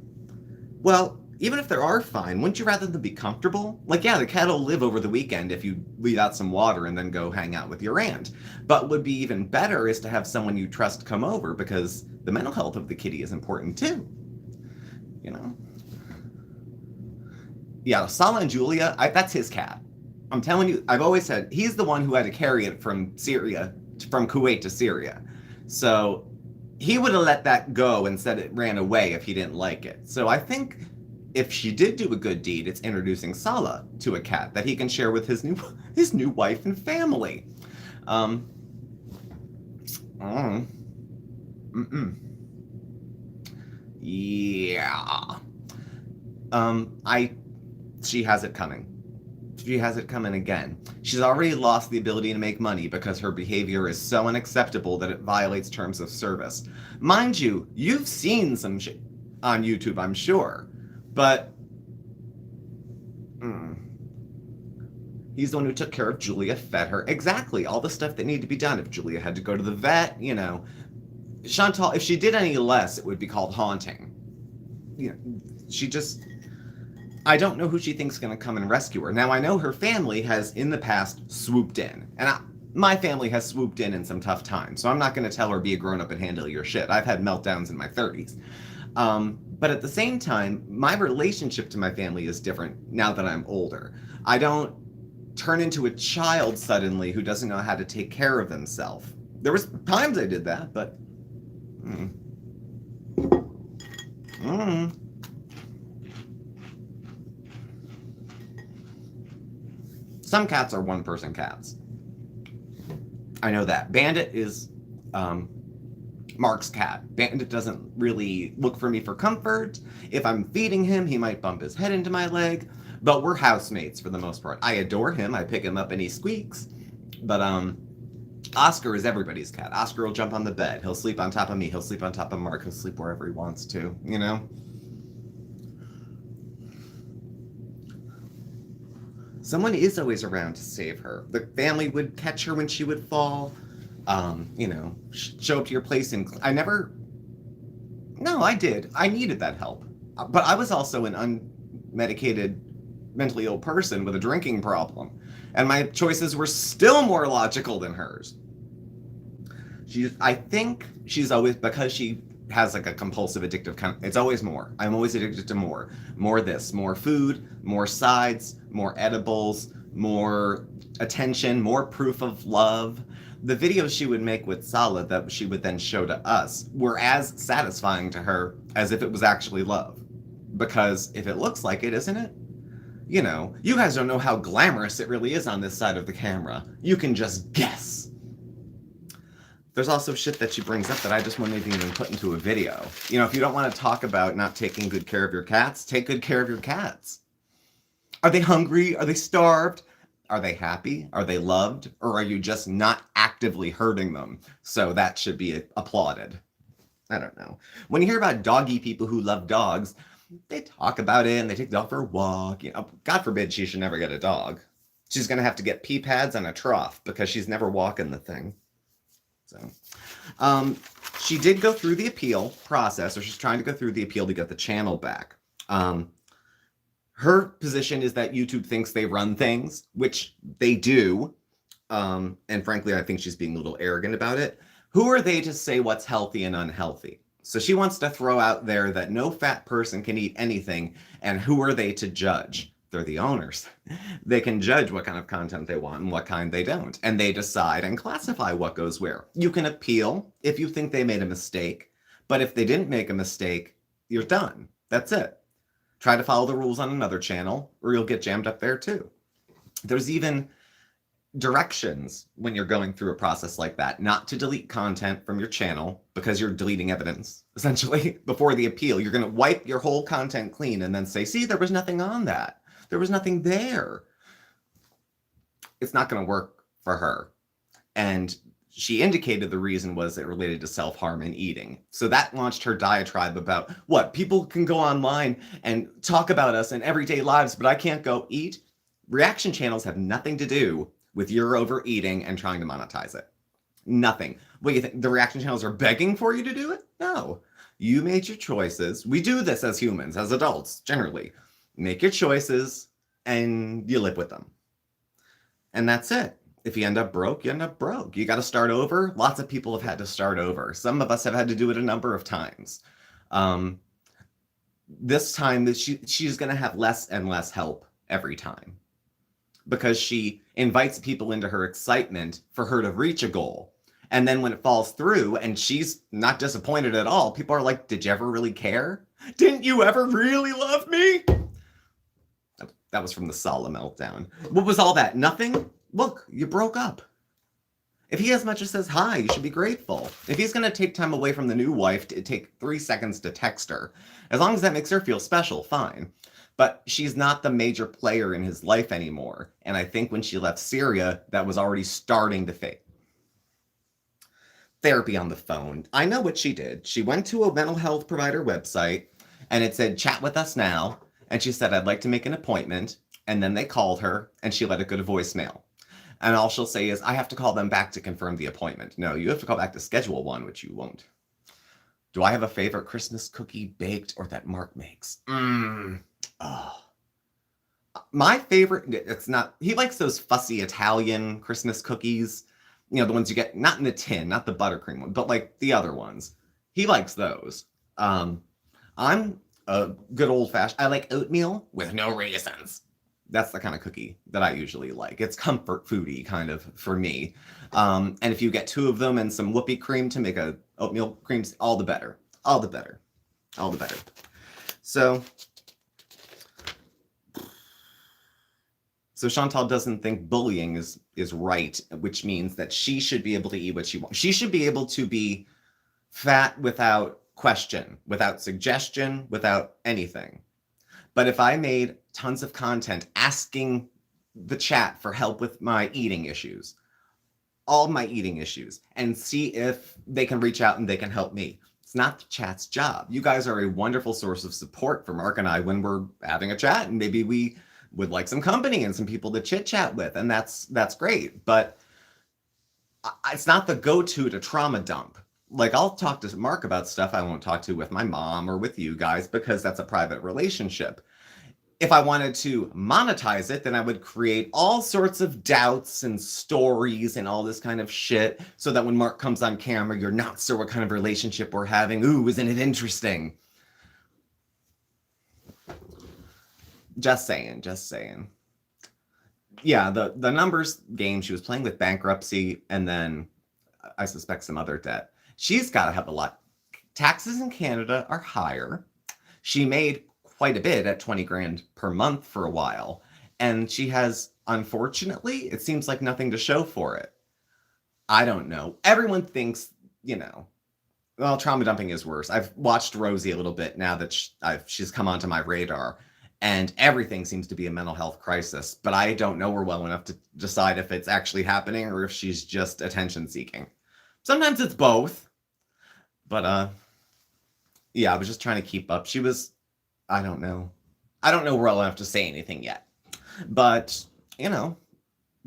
Well, even if they are fine, wouldn't you rather them be comfortable? Like, yeah, the cat will live over the weekend if you leave out some water and then go hang out with your aunt. But would be even better is to have someone you trust come over because the mental health of the kitty is important too. You know? Yeah, Sala and Julia, that's his cat. I'm telling you, I've always said, he's the one who had to carry it from Kuwait to Syria. So he would have let that go and said it ran away if he didn't like it. So I think if she did do a good deed, it's introducing Sala to a cat that he can share with his new wife and family. Yeah. She has it coming. She has it coming again. She's already lost the ability to make money because her behavior is so unacceptable that it violates terms of service. Mind you, you've seen some shit on YouTube, I'm sure. But he's the one who took care of Julia, fed her. Exactly, all the stuff that needed to be done. If Julia had to go to the vet, you know. Chantal, if she did any less, it would be called haunting. You know, she just... I don't know who she thinks is going to come and rescue her. Now, I know her family has, in the past, swooped in. And my family has swooped in some tough times. So I'm not going to tell her, be a grown-up and handle your shit. I've had meltdowns in my 30s. But at the same time, my relationship to my family is different now that I'm older. I don't turn into a child suddenly who doesn't know how to take care of himself. There was times I did that, but... Some cats are one-person cats. I know that. Bandit is Mark's cat. Bandit doesn't really look for me for comfort. If I'm feeding him, he might bump his head into my leg. But we're housemates for the most part. I adore him. I pick him up and he squeaks. But Oscar is everybody's cat. Oscar will jump on the bed. He'll sleep on top of me. He'll sleep on top of Mark. He'll sleep wherever he wants to, you know? Someone is always around to save her. The family would catch her when she would fall. You know, show up to your place and... No, I did. I needed that help. But I was also an unmedicated, mentally ill person with a drinking problem. And my choices were still more logical than hers. I think she's always... Because she has like a compulsive addictive kind of... It's always more. I'm always addicted to more. More this. More food. More sides. More edibles. More attention. More proof of love. The videos she would make with Sala that she would then show to us were as satisfying to her as if it was actually love. Because if it looks like it, isn't it? You know, you guys don't know how glamorous it really is on this side of the camera. You can just guess. There's also shit that she brings up that I just wouldn't even put into a video. You know, if you don't want to talk about not taking good care of your cats, take good care of your cats. Are they hungry? Are they starved? Are they happy? Are they loved? Or are you just not actively hurting them? So that should be applauded. I don't know. When you hear about doggy people who love dogs, they talk about it and they take the dog for a walk. You know, God forbid she should never get a dog. She's going to have to get pee pads and a trough because she's never walking the thing. So, she did go through the appeal process, or she's trying to go through the appeal to get the channel back. Her position is that YouTube thinks they run things, which they do. And frankly, I think she's being a little arrogant about it. Who are they to say what's healthy and unhealthy? So she wants to throw out there that no fat person can eat anything, and who are they to judge? They're the owners. They can judge what kind of content they want and what kind they don't, and they decide and classify what goes where. You can appeal if you think they made a mistake, but if they didn't make a mistake, you're done. That's it. Try to follow the rules on another channel, or you'll get jammed up there too. There's even directions when you're going through a process like that, not to delete content from your channel because you're deleting evidence, essentially, before the appeal. You're going to wipe your whole content clean and then say, see, there was nothing on that. There was nothing there. It's not going to work for her. And she indicated the reason was it related to self-harm and eating. So that launched her diatribe about, what, people can go online and talk about us in everyday lives, but I can't go eat? Reaction channels have nothing to do with your overeating and trying to monetize it. Nothing. What do you think? The reaction channels are begging for you to do it? No. You made your choices. We do this as humans, as adults, generally. Make your choices and you live with them. And that's it. If you end up broke, you end up broke. You got to start over. Lots of people have had to start over. Some of us have had to do it a number of times. This time, she's going to have less and less help every time, because she invites people into her excitement for her to reach a goal. And then when it falls through and she's not disappointed at all, people are like, did you ever really care? Didn't you ever really love me? That was from the Sala meltdown. What was all that? Nothing? Look, you broke up. If he as much as says hi, you should be grateful. If he's going to take time away from the new wife to take 3 seconds to text her, as long as that makes her feel special, fine. But she's not the major player in his life anymore. And I think when she left Syria, that was already starting to fade. Therapy on the phone. I know what she did. She went to a mental health provider website and it said, chat with us now. And she said, I'd like to make an appointment. And then they called her and she let it go to voicemail. And all she'll say is, I have to call them back to confirm the appointment. No, you have to call back to schedule one, which you won't. Do I have a favorite Christmas cookie, baked or that Mark makes? Oh. My favorite, it's not, he likes those fussy Italian Christmas cookies. You know, the ones you get, not in the tin, not the buttercream one, but like the other ones. He likes those. I'm a good old-fashioned, I like oatmeal with no raisins. That's the kind of cookie that I usually like. It's comfort foodie kind of for me. And if you get 2 of them and some whoopee cream to make a oatmeal cream, all the better. All the better. All the better. So Chantal doesn't think bullying is right, which means that she should be able to eat what she wants. She should be able to be fat without question, without suggestion, without anything. But if I made tons of content asking the chat for help with my eating issues, all my eating issues, and see if they can reach out and they can help me, it's not the chat's job. You guys are a wonderful source of support for Mark and I when we're having a chat, and maybe we would like some company and some people to chit chat with, and that's great. But it's not the go-to to trauma dump. Like, I'll talk to Mark about stuff I won't talk to with my mom or with you guys because that's a private relationship. If I wanted to monetize it, then I would create all sorts of doubts and stories and all this kind of shit so that when Mark comes on camera, you're not sure what kind of relationship we're having. Ooh, isn't it interesting? Just saying, just saying. Yeah, the numbers game, she was playing with bankruptcy and then I suspect some other debt. She's got to have a lot. Taxes in Canada are higher. She made quite a bit at 20 grand per month for a while. And she has, unfortunately, it seems like nothing to show for it. I don't know. Everyone thinks, you know, well, trauma dumping is worse. I've watched Rosie a little bit now that she's come onto my radar. And everything seems to be a mental health crisis. But I don't know her well enough to decide if it's actually happening or if she's just attention seeking. Sometimes it's both. But, yeah, I was just trying to keep up. She was, I don't know well enough to say anything yet. But, you know,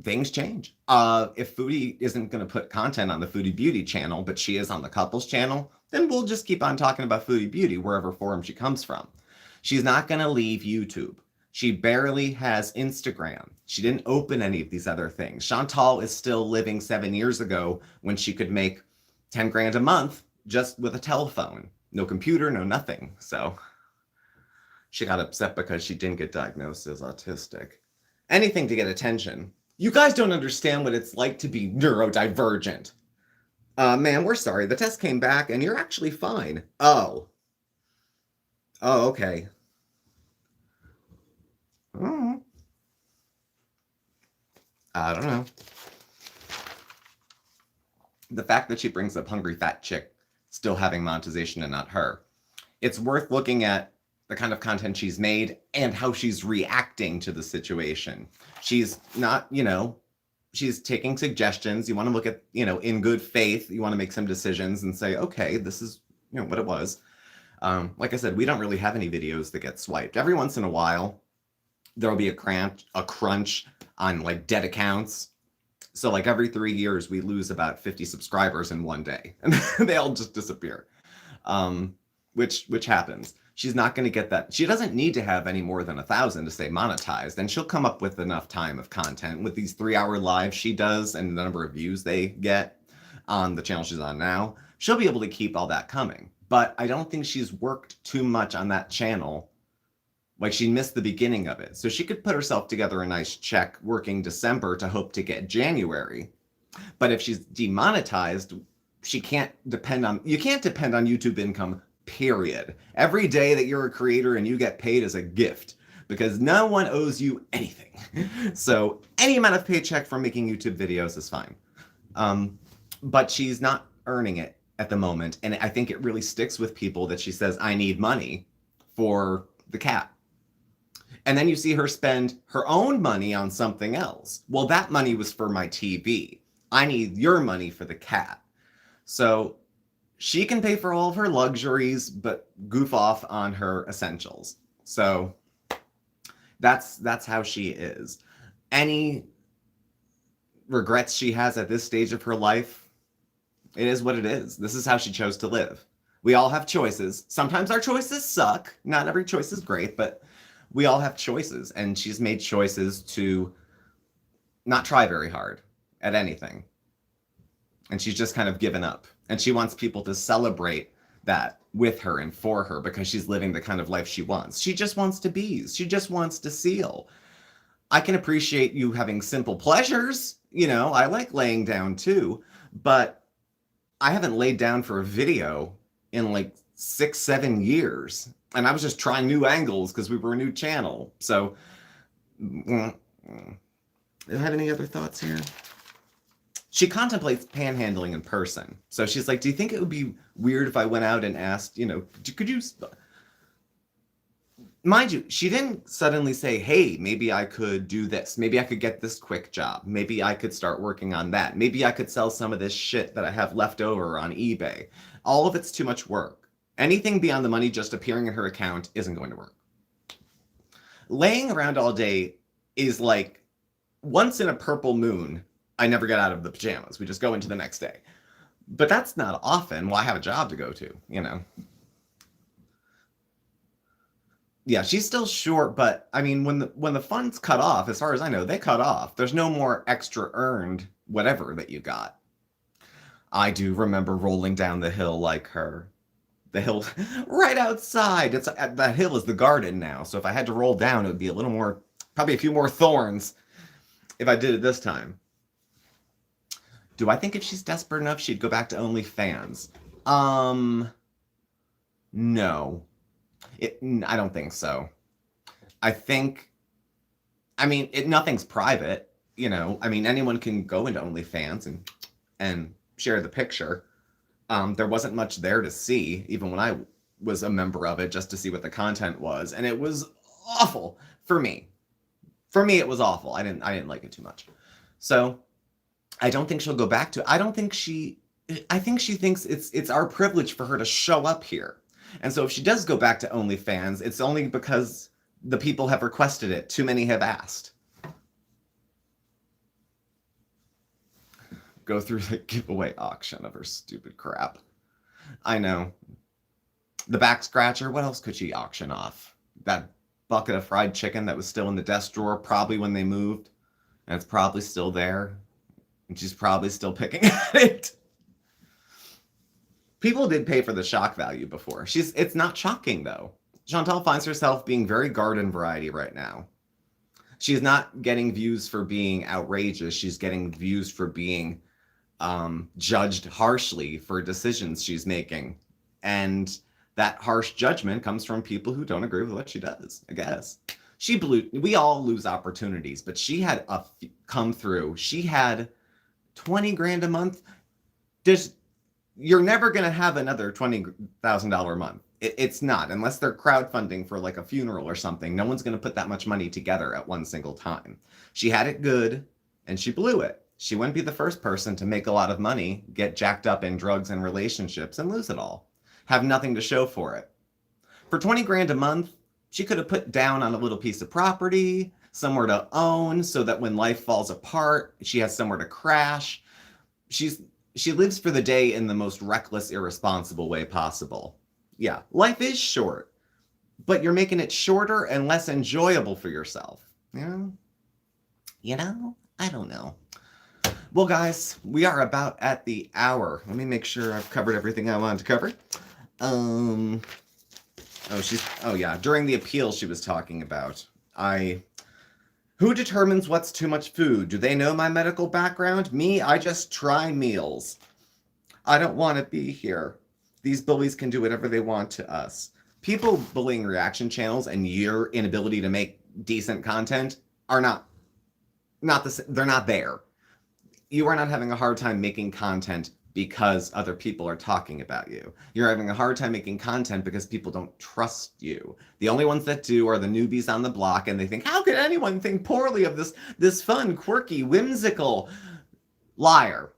things change. If Foodie isn't going to put content on the Foodie Beauty channel, but she is on the couples channel, then we'll just keep on talking about Foodie Beauty wherever forum she comes from. She's not going to leave YouTube. She barely has Instagram. She didn't open any of these other things. Chantal is still living 7 years ago when she could make 10 grand a month just with a telephone. No computer, no nothing. So she got upset because she didn't get diagnosed as autistic. Anything to get attention. You guys don't understand what it's like to be neurodivergent. Man, we're sorry. The test came back and you're actually fine. Oh. Oh, okay. Oh. I don't know. The fact that she brings up Hungry Fat Chick still having monetization and not her. It's worth looking at the kind of content she's made and how she's reacting to the situation. She's not, she's taking suggestions. You want to look at, in good faith, you want to make some decisions and say, okay, this is, what it was. Like I said, we don't really have any videos that get swiped. Every once in a while, there'll be a crunch on like dead accounts. So like every 3 years, we lose about 50 subscribers in one day and they all just disappear, which happens. She's not going to get that. She doesn't need to have any more than 1,000 to stay monetized. And she'll come up with enough time of content with these 3-hour lives she does and the number of views they get on the channel she's on now. She'll be able to keep all that coming. But I don't think she's worked too much on that channel. Like she missed the beginning of it. So she could put herself together a nice check working December to hope to get January. But if she's demonetized, you can't depend on YouTube income, period. Every day that you're a creator and you get paid is a gift because no one owes you anything. So any amount of paycheck from making YouTube videos is fine. But she's not earning it at the moment. And I think it really sticks with people that she says, I need money for the cat. And then you see her spend her own money on something else. Well, that money was for my TV. I need your money for the cat. So she can pay for all of her luxuries, but goof off on her essentials. So that's how she is. Any regrets she has at this stage of her life, it is what it is. This is how she chose to live. We all have choices. Sometimes our choices suck. Not every choice is great, but we all have choices. And she's made choices to not try very hard at anything. And she's just kind of given up. And she wants people to celebrate that with her and for her because she's living the kind of life she wants. She just wants to be. She just wants to seal. I can appreciate you having simple pleasures. I like laying down too. But I haven't laid down for a video in like 6-7 years. And I was just trying new angles because we were a new channel. So, do I have any other thoughts here? She contemplates panhandling in person. So she's like, do you think it would be weird if I went out and asked, could you... Mind you, she didn't suddenly say, hey, maybe I could do this. Maybe I could get this quick job. Maybe I could start working on that. Maybe I could sell some of this shit that I have left over on eBay. All of it's too much work. Anything beyond the money just appearing in her account isn't going to work. Laying around all day is like once in a purple moon, I never get out of the pajamas. We just go into the next day. But that's not often. Well, I have a job to go to, Yeah, she's still short, but I mean, when the funds cut off, as far as I know, they cut off. There's no more extra earned whatever that you got. I do remember rolling down the hill like her. The hill right outside. That hill is the garden now. So if I had to roll down, it would be a little more, probably a few more thorns if I did it this time. Do I think if she's desperate enough, she'd go back to OnlyFans? No. I don't think so. I think, nothing's private, anyone can go into OnlyFans and share the picture. There wasn't much there to see, even when I was a member of it, just to see what the content was. And it was awful for me. For me, it was awful. I didn't like it too much. So I don't think she'll go back to it. I think she thinks it's our privilege for her to show up here. And so if she does go back to OnlyFans, it's only because the people have requested it. Too many have asked. go through the giveaway auction of her stupid crap. I know. The back scratcher, what else could she auction off? That bucket of fried chicken that was still in the desk drawer probably when they moved. And it's probably still there. And she's probably still picking at it. People did pay for the shock value before. It's not shocking, though. Chantal finds herself being very garden variety right now. She's not getting views for being outrageous. She's getting views for being judged harshly for decisions she's making. And that harsh judgment comes from people who don't agree with what she does, I guess. We all lose opportunities, but she had come through. She had 20 grand a month. You're never going to have another $20,000 a month. It's not, unless they're crowdfunding for like a funeral or something. No one's going to put that much money together at one single time. She had it good and she blew it. She wouldn't be the first person to make a lot of money, get jacked up in drugs and relationships and lose it all. Have nothing to show for it. For 20 grand a month, she could have put down on a little piece of property, somewhere to own so that when life falls apart, she has somewhere to crash. She lives for the day in the most reckless, irresponsible way possible. Yeah, life is short, but you're making it shorter and less enjoyable for yourself. Yeah? You know? I don't know. Well, guys, we are about at the hour. Let me make sure I've covered everything I wanted to cover. During the appeal she was talking about, who determines what's too much food? Do they know my medical background? Me, I just try meals. I don't want to be here. These bullies can do whatever they want to us. People bullying reaction channels and your inability to make decent content are not they're not there. You are not having a hard time making content because other people are talking about you. You're having a hard time making content because people don't trust you. The only ones that do are the newbies on the block, and they think, how could anyone think poorly of this fun, quirky, whimsical liar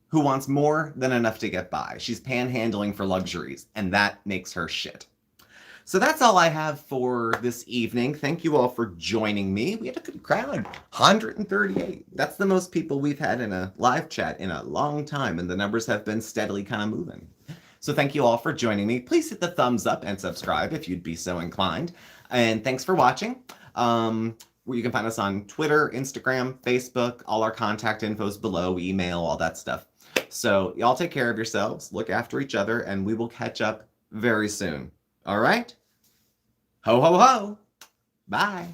who wants more than enough to get by? She's panhandling for luxuries, and that makes her shit. So that's all I have for this evening. Thank you all for joining me. We had a good crowd, 138. That's the most people we've had in a live chat in a long time, and the numbers have been steadily kind of moving. So thank you all for joining me. Please hit the thumbs up and subscribe if you'd be so inclined. And thanks for watching. You can find us on Twitter, Instagram, Facebook. All our contact info's below, email, all that stuff. So y'all take care of yourselves, look after each other, and we will catch up very soon. All right? Ho, ho, ho. Bye.